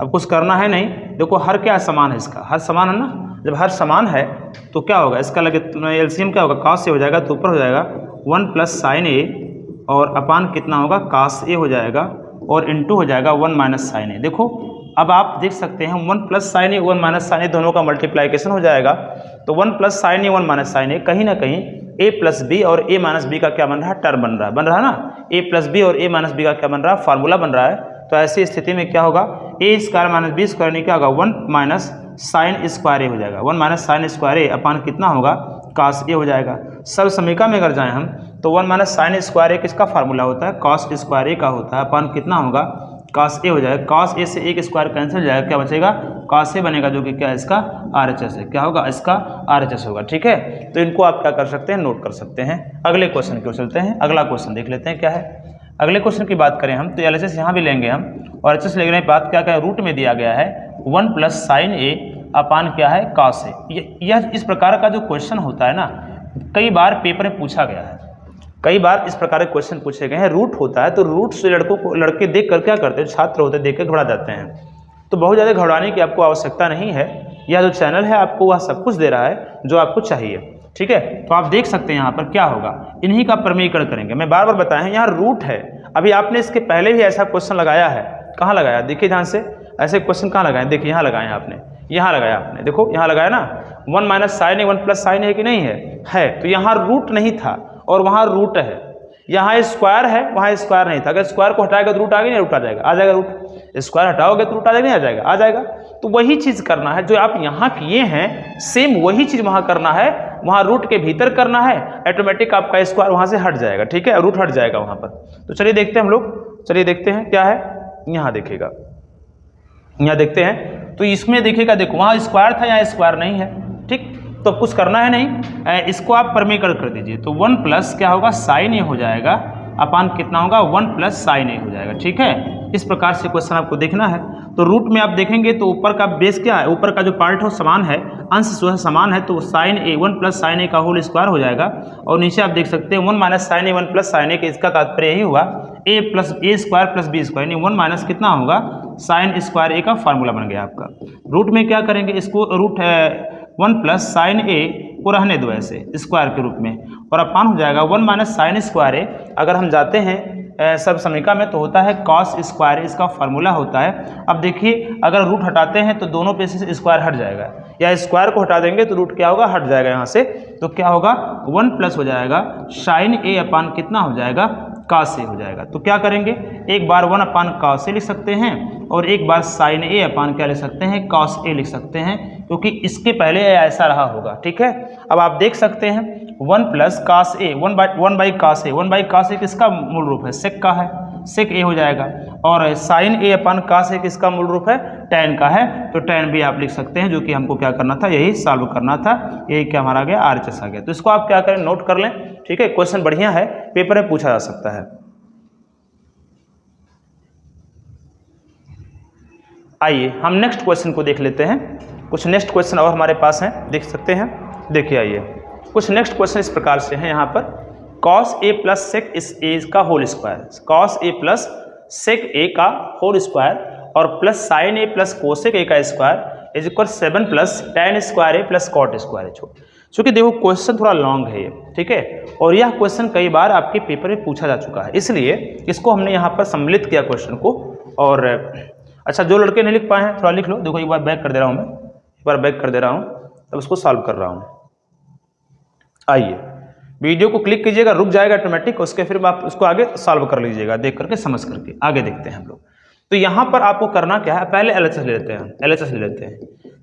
अब कुछ करना है नहीं, देखो हर क्या समान है, इसका हर समान है ना, जब हर समान है तो क्या होगा, इसका लगे एलसीएम क्या होगा, कास ए हो जाएगा, तो ऊपर हो जाएगा 1 प्लस साइन ए, और अपान कितना होगा, कास ए हो जाएगा, और इंटू हो जाएगा 1 माइनस साइन ए। देखो अब आप देख सकते हैं 1 प्लस साइन ए 1 माइनस साइन ए दोनों का मल्टीप्लाइकेशन हो जाएगा, तो 1 प्लस साइन ए 1 माइनस साइन ए कहीं ना कहीं a प्लस बी और a माइनस बी का क्या बन रहा है, टर्म बन रहा है ना, a प्लस बी और a माइनस बी का क्या बन रहा है, फार्मूला बन रहा है। तो ऐसी स्थिति में क्या होगा, a square minus B square नहीं क्या होगा, 1 माइनस साइन स्क्वायर ए हो जाएगा, 1 माइनस साइन स्क्वायर ए अपान कितना होगा, कास ए हो जाएगा। सब समीका में अगर जाएं हम तो 1 माइनस साइन स्क्वायर ए किसका फार्मूला होता है, कॉस स्क्वायर ए का होता है, अपान कितना होगा, कास ए हो जाएगा। कास ए से एक स्क्वायर कैंसिल हो जाएगा, क्या बचेगा, कास ए बनेगा, जो कि क्या है, इसका RHS है। क्या होगा, इसका RHS होगा। ठीक है, तो इनको आप क्या कर सकते हैं, नोट कर सकते हैं। अगले क्वेश्चन की ओर चलते हैं, अगला क्वेश्चन देख लेते हैं क्या है। अगले क्वेश्चन की बात करें हम तो LHS यहाँ भी लेंगे हम, और HHS लेने के बाद क्या क्या रूट में दिया गया है 1 प्लस साइन ए अपान क्या है, कास ए। यह इस प्रकार का जो क्वेश्चन होता है ना, कई बार पेपर में पूछा गया है, कई बार इस प्रकार के क्वेश्चन पूछे गए हैं। रूट होता है तो रूट से लड़के देख कर क्या करते हैं, छात्र होते देख कर घबरा जाते हैं। तो बहुत ज़्यादा घबराने की आपको आवश्यकता नहीं है, यह जो चैनल है आपको वह सब कुछ दे रहा है जो आपको चाहिए। ठीक है, तो आप देख सकते हैं यहाँ पर क्या होगा, इन्हीं का प्रमेयीकरण करेंगे। मैं बार बार बताया है यहाँ रूट है, अभी आपने इसके पहले भी ऐसा क्वेश्चन लगाया है, कहाँ लगाया देखिए ध्यान से, ऐसे क्वेश्चन कहाँ लगाए, देखिए यहाँ लगाए आपने, यहाँ लगाया आपने, देखो यहाँ लगाया ना, 1 माइनस साइन ए 1 प्लस साइन ए कि नहीं है, तो यहाँ रूट नहीं था और वहाँ रूट है, यहाँ स्क्वायर है वहाँ स्क्वायर नहीं था, अगर स्क्वायर को हटाएगा तो रूट आ गया, नहीं रूट आ जाएगा, आ जाएगा रूट, स्क्वायर हटाओगे तो रूट आ जाएगा, नहीं आ जाएगा, आ जाएगा। तो वही चीज़ करना है जो आप यहाँ किए हैं, सेम वही चीज़ वहाँ करना है, वहाँ रूट के भीतर करना है, ऑटोमेटिक आपका स्क्वायर वहाँ से हट जाएगा। ठीक है, रूट हट जाएगा वहाँ पर। तो चलिए देखते हैं हम लोग, चलिए देखते हैं क्या है, यहाँ देखिएगा, यहाँ देखते हैं, तो इसमें देखिएगा, देखो वहाँ स्क्वायर था, यहाँ स्क्वायर नहीं है। ठीक, तो कुछ करना है नहीं, इसको आप प्रमेयीकरण कर दीजिए, तो 1 प्लस क्या होगा साइन ए हो जाएगा, अपान कितना होगा 1 प्लस साइन ए हो जाएगा। ठीक है, इस प्रकार से क्वेश्चन आपको देखना है। तो रूट में आप देखेंगे तो ऊपर का बेस क्या है, ऊपर का जो पार्ट है समान है, अंश जो है समान है, तो साइन ए 1 प्लस साइन ए का होल स्क्वायर हो जाएगा। और नीचे आप देख सकते हैं 1 माइनस साइन ए 1 प्लस साइन ए, इसका तात्पर्य यही हुआ ए प्लस ए स्क्वायर प्लस बी स्क्वायर, यानी 1 माइनस कितना होगा साइन स्क्वायर ए का फार्मूला बन गया आपका। रूट में क्या करेंगे, इसको रूट 1 प्लस साइन ए को रहने दो ऐसे स्क्वायर के रूप में, और अपान हो जाएगा 1 माइनस साइन स्क्वायर ए। अगर हम जाते हैं सब समीकरण में तो होता है कॉस स्क्वायर, इसका फार्मूला होता है। अब देखिए अगर रूट हटाते हैं तो दोनों पे से स्क्वायर हट जाएगा, या स्क्वायर को हटा देंगे तो रूट क्या होगा हट जाएगा यहाँ से, तो क्या होगा 1 प्लस हो जाएगा साइन ए अपान कितना हो जाएगा कॉस ए हो जाएगा। तो क्या करेंगे, एक बार 1 अपान कॉस ए लिख सकते हैं और एक बार साइन ए अपान क्या लिख सकते हैं कॉस ए लिख सकते हैं, क्योंकि इसके पहले ऐसा रहा होगा। ठीक है, अब आप देख सकते हैं 1 plus cos A 1 by cos A, 1 by cos A किसका मूल रूप है सेक का है, सेक ए हो जाएगा, और sign A upon cos A किसका मूल रूप है टैन का है, तो टैन भी आप लिख सकते हैं, जो कि हमको क्या करना था यही सॉल्व करना था, यही क्या हमारा गया RHS आ गया। तो इसको आप क्या करें नोट कर लें। ठीक है, क्वेश्चन बढ़िया है, पेपर में पूछा जा सकता है। आइए हम नेक्स्ट क्वेश्चन को देख लेते हैं, कुछ नेक्स्ट क्वेश्चन और हमारे पास हैं, देख सकते हैं। देखिए आइए कुछ नेक्स्ट क्वेश्चन इस प्रकार से हैं यहाँ पर, cos A plus sec A का whole square, cos A plus sec A का होल स्क्वायर और प्लस साइन ए प्लस कोसेक ए का square is equal 7 plus tan square A plus cot square है। चूँकि देखो क्वेश्चन थोड़ा लॉन्ग है ये, ठीक है, और यह क्वेश्चन कई बार आपके पेपर में पूछा जा चुका है, इसलिए इसको हमने यहाँ पर सम्मिलित किया क्वेश्चन को। और अच्छा जो लड़के नहीं लिख पाए हैं थोड़ा लिख लो, देखो एक बार बैक कर दे रहा हूँ मैं, एक बार बैक कर दे रहा हूँ, तब उसको सॉल्व कर रहा हूँ। आइए वीडियो को क्लिक कीजिएगा, रुक जाएगा ऑटोमेटिक, उसके फिर आप उसको आगे सॉल्व कर लीजिएगा, देख करके समझ करके आगे देखते हैं हम लोग। तो यहाँ पर आपको करना क्या है, पहले LHS ले लेते हैं, LHS ले लेते हैं।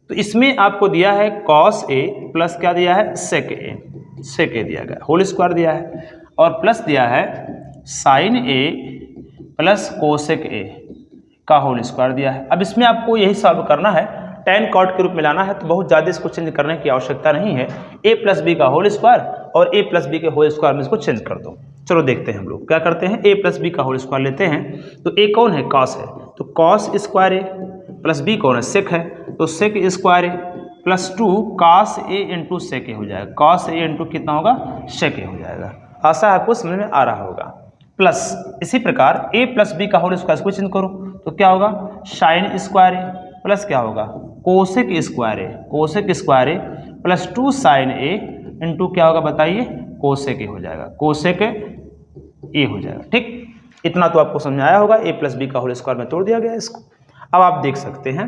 तो इसमें आपको दिया है कॉस ए प्लस क्या दिया है सेक ए दिया गया, होल स्क्वायर दिया है, और प्लस दिया है साइन ए प्लस कोसेक ए का होल स्क्वायर दिया है। अब इसमें आपको यही सॉल्व करना है, टैन कॉट के रूप में लाना है, तो बहुत ज़्यादा इसको चेंज करने की आवश्यकता नहीं है। ए प्लस बी का होल स्क्वायर और ए प्लस बी के होल स्क्वायर में इसको चेंज कर दो। चलो देखते हैं हम लोग क्या करते हैं, ए प्लस बी का होल स्क्वायर लेते हैं, तो ए कौन है कॉस है, तो cos square A plus B कौन है सेक है, तो sec square A plus 2 cos A into sec ए हो जाएगा, कॉस ए इंटू कितना होगा सेक ए हो जाएगा। आशा आपको समझ में आ रहा होगा। प्लस इसी प्रकार ए प्लस बी का होल स्क्वायर को चेंज करो तो क्या होगा साइन स्क्वायर ए प्लस क्या होगा cosec square A plus 2 sign A into क्या होगा बताइए कोसेक ए हो जाएगा, कोसेक ए हो जाएगा। ठीक, इतना तो आपको समझ आया होगा, ए प्लस बी का होल स्क्वायर में तोड़ दिया गया इसको। अब आप देख सकते हैं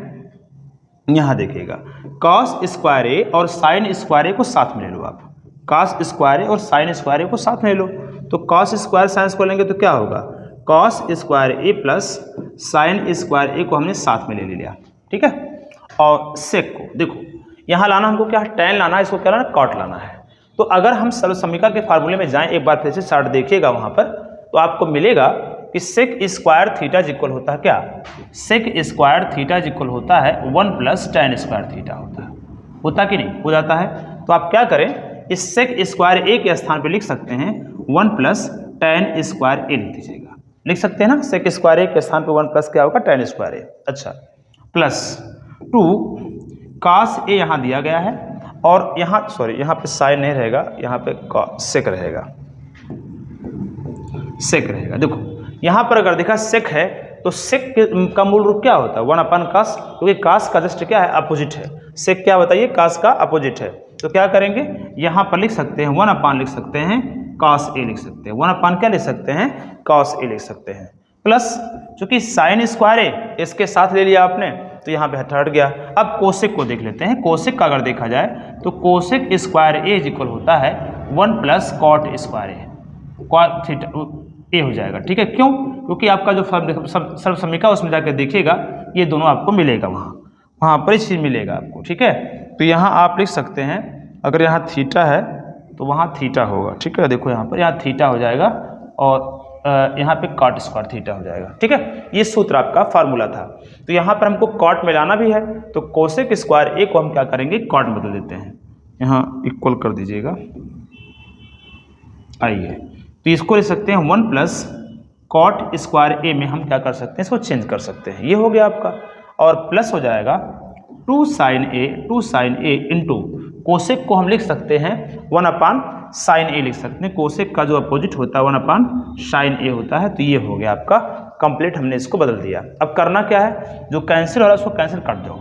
यहाँ देखिएगा कॉस स्क्वायर ए और साइन स्क्वायर ए को साथ में ले लो, आप कॉस स्क्वायर ए और साइन स्क्वायर ए को साथ में ले लो, तो कॉस स्क्वायर साइन स्क्वायर लेंगे तो क्या होगा cos square A plus sine square ए को हमने साथ में ले लिया। ठीक है, और सेक को देखो यहाँ लाना हमको क्या है टैन लाना है, इसको क्या लाना कॉट लाना है। तो अगर हम सर्वसम्मिका के फार्मूले में जाएं, एक बार फिर से चार्ट देखिएगा वहाँ पर, तो आपको मिलेगा कि सेक स्क्वायर थीटा इक्वल होता है क्या, सेक स्क्वायर थीटा इक्वल होता है 1 प्लस टैन स्क्वायर थीटा होता कि नहीं हो जाता है। तो आप क्या करें, इस सेक स्क्वायर ए के स्थान पे लिख सकते हैं 1 प्लस टैन स्क्वायर ए लिख दीजिएगा, लिख सकते हैं ना, सेक स्क्वायर ए के स्थान पे 1 प्लस क्या होगा टैन स्क्वायर ए। अच्छा, प्लस 2 कॉस ए यहाँ दिया गया है, और यहाँ सॉरी यहाँ पे साइन नहीं रहेगा, यहाँ पे सेक रहेगा, सेक रहेगा। देखो यहाँ पर अगर देखा सेक है तो सेक का मूल रूप क्या होता है? 1 अपान कास, क्योंकि कास का जस्ट क्या है? अपोजिट है। सेक क्या बताइए? कास का अपोजिट है। तो क्या करेंगे, यहाँ पर लिख सकते हैं 1 अपान लिख सकते हैं कॉस ए लिख सकते हैं। 1 अपान क्या लिख सकते हैं? कॉस ए लिख सकते हैं। प्लस चूंकि साइन स्क्वायर ए इसके साथ ले लिया आपने तो यहाँ पे हट गया। अब कोसेक को देख लेते हैं। कोसेक का अगर देखा जाए तो cosec square a is equal होता है 1 प्लस कॉट स्क्वायर ए, कॉट थीटा ए हो जाएगा। ठीक है, क्यों? क्योंकि आपका जो सर्वसमीका उसमें जाकर देखिएगा ये दोनों आपको मिलेगा, वहाँ पर इस चीज़ मिलेगा आपको। ठीक है, तो यहाँ आप लिख सकते हैं अगर यहाँ थीटा है तो वहाँ थीटा होगा। ठीक है, देखो यहाँ पर, यहाँ थीटा हो जाएगा और यहाँ पे कॉट स्क्वायर थीटा हो जाएगा। ठीक है, ये सूत्र आपका फार्मूला था। तो यहाँ पर हमको कॉट मिलाना भी है तो कोसेक स्क्वायर ए को हम क्या करेंगे? कॉट में बदल देते हैं। यहाँ इक्वल कर दीजिएगा। आइए, तो इसको ले सकते हैं 1 प्लस कॉट स्क्वायर ए में हम क्या कर सकते हैं? इसको चेंज कर सकते हैं। ये हो गया आपका, और प्लस हो जाएगा 2 साइन ए इंटू कोसेक को हम लिख सकते हैं 1 अपान साइन ए लिख सकते हैं। कोसेक का जो अपोजिट होता है 1 अपान साइन ए होता है। तो ये हो गया आपका कंप्लीट, हमने इसको बदल दिया। अब करना क्या है? जो कैंसिल हो रहा है उसको कैंसिल कर दो।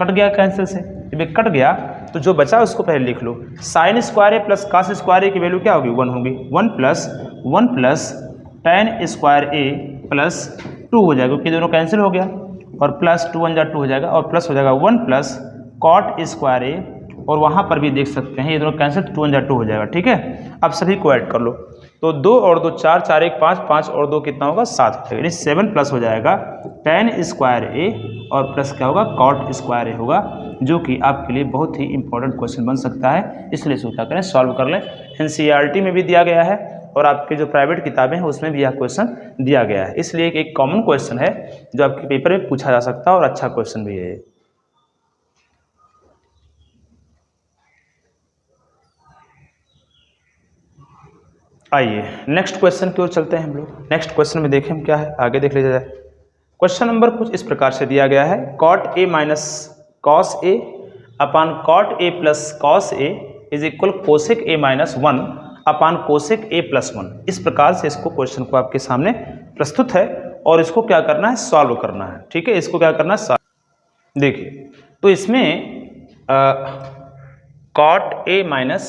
कट गया कैंसिल से, जब ये कट गया तो जो बचा उसको पहले लिख लो। Sine square A plus cos square ए की वैल्यू क्या होगी? 1 होगी। 1 plus tan square A plus 2 हो जाएगा, क्योंकि दोनों कैंसिल हो गया, और प्लस 2 1 जा 2 हो जाएगा, और प्लस हो जाएगा 1 प्लस कॉट स्क्वायर ए, और वहाँ पर भी देख सकते हैं ये दोनों कैंसिल, 2 1 जा 2 हो जाएगा। ठीक है, अब सभी को ऐड कर लो। तो 2 और 2 4, 4 1 5, 5 और 2 कितना होगा? 7 हो जाएगा। यानी 7 प्लस हो जाएगा टेन स्क्वायर ए और प्लस क्या होगा? कॉट स्क्वायर ए होगा, जो कि आपके लिए बहुत ही इंपॉर्टेंट क्वेश्चन बन सकता है। इसलिए इसको क्या करें? सॉल्व कर लें। एनसीईआरटी में भी दिया गया है और आपके जो प्राइवेट किताबें हैं उसमें भी यह क्वेश्चन दिया गया है। इसलिए एक कॉमन क्वेश्चन है जो आपके पेपर में पूछा जा सकता है और अच्छा क्वेश्चन भी है। आइए नेक्स्ट क्वेश्चन की ओर चलते हैं हम लोग। नेक्स्ट क्वेश्चन में देखें हम क्या है, आगे देख लीजिए जाए। क्वेश्चन नंबर कुछ इस प्रकार से दिया गया है, cot A minus cos A upon cot A plus cos A is equal cosec A minus 1 upon cosec a plus 1। इस प्रकार से इसको क्वेश्चन को आपके सामने प्रस्तुत है और इसको क्या करना है? सॉल्व करना है। ठीक है, इसको क्या करना है? देखिए, तो इसमें cot A minus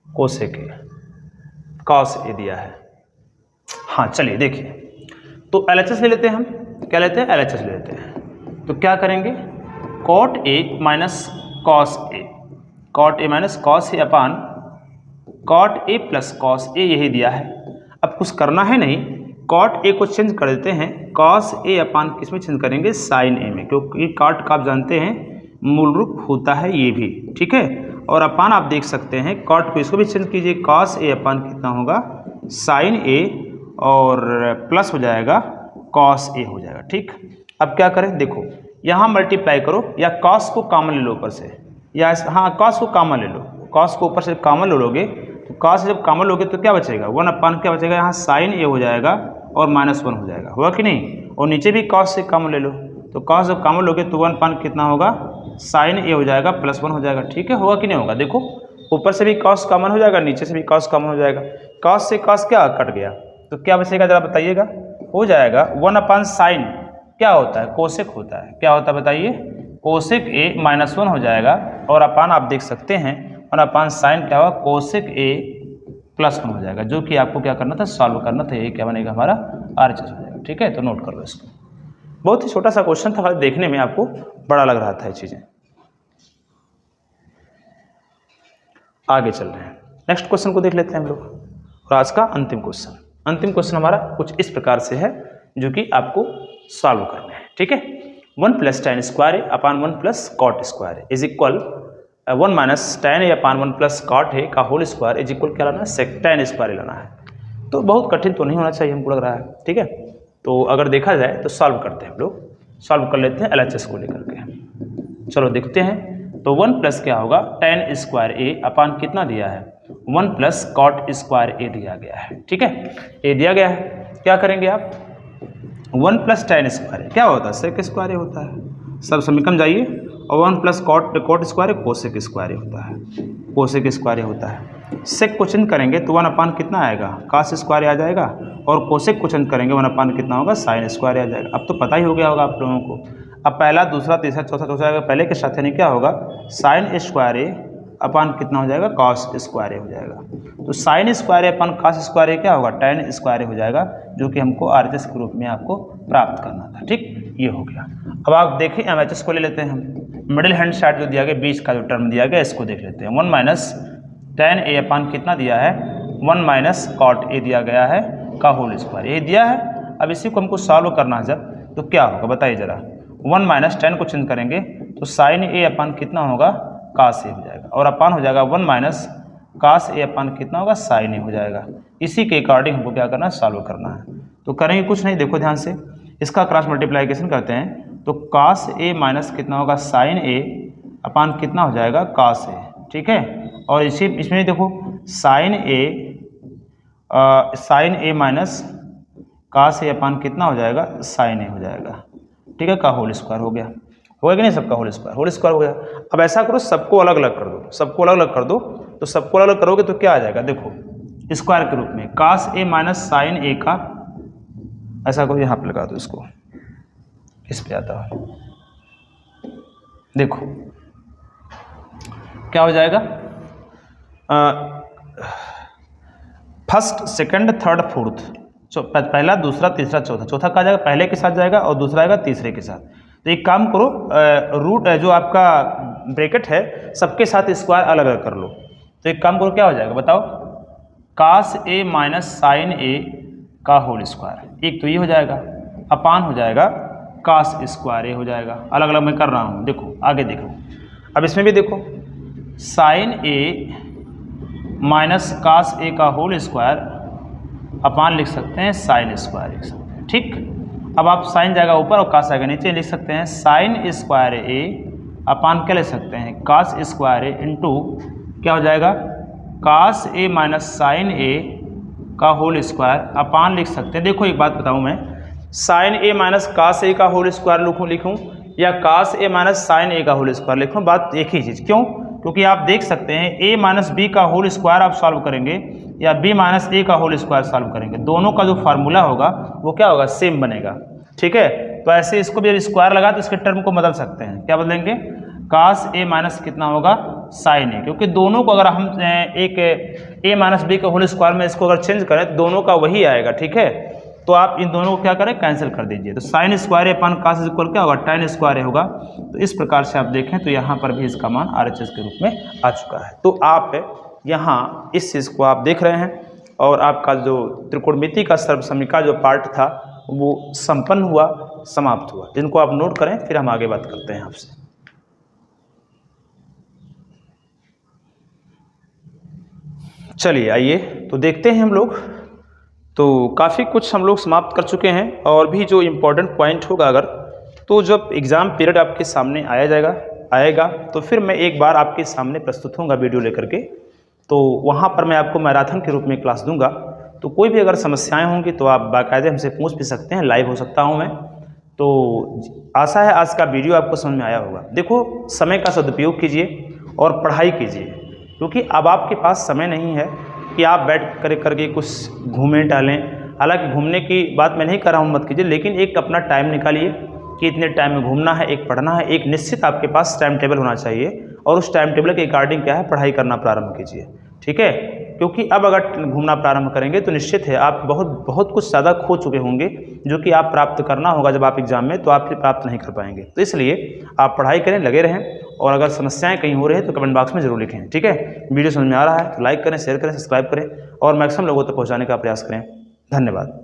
cosec A cos A दिया है। हाँ चलिए देखिए, तो एलएचएस ले लेते हैं हम। क्या लेते हैं? एलएचएस ले लेते हैं। तो क्या करेंगे? Cot A minus cos A, cot A minus cos A upon cot A plus cos A, यही दिया है। अब कुछ करना है नहीं, कॉट ए को चेंज कर देते हैं कॉस ए अपान किस में चेंज करेंगे? साइन ए में, क्योंकि कॉट का आप जानते हैं मूल रूप होता है ये भी। ठीक है, और अपान आप देख सकते हैं कॉट को इसको भी चेंज कीजिए, कॉस ए अपान कितना होगा? साइन ए, और प्लस हो जाएगा कॉस ए हो जाएगा। ठीक, अब क्या करें? देखो यहाँ मल्टीप्लाई करो या कॉस को कॉमन ले लो ऊपर से, या हाँ कॉस को कॉमन ले लो। कॉस को ऊपर से कॉमन ले लोगे तो कॉस जब कॉमन लोगे तो क्या बचेगा? 1 अपान क्या बचेगा? यहाँ साइन ए हो जाएगा और -1 हो जाएगा, होगा कि नहीं? और नीचे भी कॉस से कॉमन ले लो, तो कॉस जब कॉमन लोगे तो 1 अपान कितना होगा? साइन ए हो जाएगा प्लस 1 हो जाएगा। ठीक है, होगा कि नहीं होगा? देखो ऊपर से भी कॉस कॉमन हो जाएगा, नीचे से भी कॉस कॉमन हो जाएगा। कॉस से कॉस क्या कट गया, तो क्या बचेगा जरा बताइएगा? हो जाएगा 1 अपान साइन क्या होता है? कोसेक होता है। क्या होता है बताइए? कोसेक ए -1 हो जाएगा, और अपान आप देख सकते हैं 1 अपान साइन क्या होगा? कोसेक ए प्लस 1 हो जाएगा, जो कि आपको क्या करना था? सॉल्व करना था। ये क्या बनेगा? हमारा आरएचएस हो जाएगा। ठीक है, तो नोट कर लो इसको। बहुत ही छोटा सा क्वेश्चन था, देखने में आपको बड़ा लग रहा था ये चीज़ें। आगे चल रहे हैं, नेक्स्ट क्वेश्चन को देख लेते हैं हम लोग, और आज का अंतिम क्वेश्चन। अंतिम क्वेश्चन हमारा कुछ इस प्रकार से है जो कि आपको सॉल्व करना है। ठीक है, 1 plus tan square a upon 1 plus cot square a is equal 1 minus tan a upon 1 plus cot a का होल स्क्वायर इज इक्वल क्या लाना है? सेक टेन स्क्वायर लाना है। तो बहुत कठिन तो नहीं होना चाहिए हमको लग रहा है। ठीक है, तो अगर देखा जाए तो सॉल्व करते हैं हम लोग, सॉल्व कर लेते हैं एलएचएस को लेकर के। चलो देखते हैं। तो 1 प्लस क्या होगा? टेन स्क्वायर ए अपान कितना दिया है? 1 प्लस कॉट स्क्वायर ए दिया गया है। ठीक है, ए दिया गया है। क्या करेंगे आप? 1 प्लस टेन स्क्वायर क्या होता है? सेक स्क्वायर होता है। सब समीकरण जाइए, और 1 plus cot square cosec square होता है। कोसेक स्क्वायर होता है। सेक को चेंज करेंगे तो 1 अपान कितना आएगा? कास स्क्वायर आ जाएगा, और कोसेक को चेंज करेंगे 1/, कितना होगा साइन स्क्वायर आ जाएगा। अब तो पता ही हो गया होगा आप लोगों को। अब पहला, दूसरा, तीसरा, चौथा, चौथा पहले के साथ यानी क्या होगा साइन स्क्वायर ए अपान कितना हो जाएगा कॉस स्क्वायर ए हो जाएगा। तो sine square a upon cos square ए क्या होगा tan स्क्वायर ए हो जाएगा, जो कि हमको RHS के रूप में आपको प्राप्त करना था। ठीक, ये हो गया। अब आप देखें MHS को ले लेते हैं हम। मिडिल हैंड साइड जो दिया गया, बीच का जो टर्म दिया गया इसको देख लेते हैं। 1 माइनस tan ए अपान कितना दिया है 1 माइनस कॉट ए दिया गया है का होल स्क्वायर ये दिया है। अब इसी को हमको सॉल्व करना है जब, तो क्या होगा बताइए जरा। 1 माइनस tan को चेंज करेंगे तो साइन ए अपान कितना होगा कास ए हो जाएगा, और अपान हो जाएगा 1 माइनस कास ए अपान कितना होगा साइन ए हो जाएगा। इसी के अकॉर्डिंग हमको क्या करना है सॉल्व करना है। तो करेंगे कुछ नहीं, देखो ध्यान से, इसका क्रॉस मल्टीप्लाइकेशन करते हैं तो कास ए माइनस कितना होगा साइन ए अपान कितना हो जाएगा कास ए। ठीक है, और इसमें देखो साइन ए माइनस कास ए अपान कितना हो जाएगा साइन ए हो जाएगा। ठीक है, का होल स्क्वायर हो गया, होगा कि नहीं, सबका होल स्क्वायर हो गया। अब ऐसा करो सबको अलग अलग कर दो, सबको अलग अलग कर दो। तो सबको अलग अलग करोगे तो क्या आ जाएगा, देखो स्क्वायर के रूप में कास ए माइनस साइन ए का, ऐसा करो यहाँ पे लगा दो इसको, इस पे आता है। देखो क्या हो जाएगा, फर्स्ट सेकंड थर्ड फोर्थ, पहला दूसरा तीसरा चौथा, चौथा का जाएगा पहले के साथ जाएगा और दूसरा आएगा तीसरे के साथ। तो एक काम करो, रूट जो आपका ब्रैकेट है सबके साथ स्क्वायर अलग अलग कर लो। तो एक काम करो क्या हो जाएगा बताओ, कास ए माइनस साइन ए का होल स्क्वायर, एक तो ये हो जाएगा, अपान हो जाएगा कास स्क्वायर ए हो जाएगा। अलग अलग मैं कर रहा हूँ, देखो आगे देखो। अब इसमें भी देखो साइन ए माइनस कास ए का होल स्क्वायर अपान लिख सकते हैं साइन स्क्वायर लिख सकते हैं। ठीक, अब आप साइन जाएगा ऊपर और कास आएगा नीचे, लिख सकते हैं साइन स्क्वायर ए अपान क्या लिख सकते हैं कास स्क्वायर ए इंटू क्या हो जाएगा कास ए माइनस साइन ए का होल स्क्वायर अपान लिख सकते हैं। देखो एक बात बताऊं मैं, साइन ए माइनस कास ए का होल स्क्वायर लिखूं या कास ए माइनस साइन ए का होल स्क्वायर लिखूं, बात एक ही चीज़। क्यों? क्योंकि आप देख सकते हैं ए माइनस बी का होल स्क्वायर आप सॉल्व करेंगे या बी माइनस ए का होल स्क्वायर सॉल्व करेंगे, दोनों का जो फार्मूला होगा वो क्या होगा सेम बनेगा। ठीक है, तो ऐसे इसको भी स्क्वायर लगा तो इसके टर्म को बदल सकते हैं। क्या बदलेंगे, कास ए माइनस कितना होगा साइन ए, क्योंकि दोनों को अगर हम एक ए माइनस बी का होल स्क्वायर में इसको अगर चेंज करें तो दोनों का वही आएगा। ठीक है, तो आप इन दोनों को क्या करें कैंसिल कर दीजिए। तो sine square a upon cos equal क्या होगा tan स्क्वायर ए होगा। तो इस प्रकार से आप देखें तो यहाँ पर भी इसका मान RHS के रूप में आ चुका है। तो आप यहाँ इस चीज़ को आप देख रहे हैं और आपका जो त्रिकोणमिति का सर्वसमीका जो पार्ट था वो संपन्न हुआ, समाप्त हुआ। इनको आप नोट करें, फिर हम आगे बात करते हैं आपसे। चलिए आइए तो देखते हैं हम लोग। तो काफ़ी कुछ हम लोग समाप्त कर चुके हैं और भी जो इम्पोर्टेंट पॉइंट होगा अगर, तो जब एग्ज़ाम पीरियड आपके सामने आएगा तो फिर मैं एक बार आपके सामने प्रस्तुत होऊंगा वीडियो लेकर के। तो वहाँ पर मैं आपको मैराथन के रूप में क्लास दूंगा। तो कोई भी अगर समस्याएं होंगी तो आप बाकायदे हमसे पूछ भी सकते हैं, लाइव हो सकता हूँ मैं। तो आशा है आज का वीडियो आपको समझ में आया होगा। देखो समय का सदुपयोग कीजिए और पढ़ाई कीजिए, क्योंकि अब आपके पास समय नहीं है कि आप बैठ करके कुछ घूमें टहलें। हालांकि घूमने की बात मैं नहीं कर रहा हूँ, मत कीजिए, लेकिन एक अपना टाइम निकालिए कि इतने टाइम में घूमना है, एक पढ़ना है, एक निश्चित आपके पास टाइम टेबल होना चाहिए और उस टाइम टेबल के अकॉर्डिंग क्या है पढ़ाई करना प्रारंभ कीजिए। ठीक है, क्योंकि अब अगर घूमना प्रारंभ करेंगे तो निश्चित है आप बहुत कुछ ज़्यादा खो चुके होंगे जो कि आप प्राप्त करना होगा जब आप एग्जाम में, तो आप फिर प्राप्त नहीं कर पाएंगे। तो इसलिए आप पढ़ाई करें, लगे रहें, और अगर समस्याएं कहीं हो रही है तो कमेंट बॉक्स में जरूर लिखें। ठीक है, वीडियो समझ में आ रहा है तो लाइक करें, शेयर करें, सब्सक्राइब करें और मैक्सिमम लोगों तक पहुँचाने का प्रयास करें। धन्यवाद।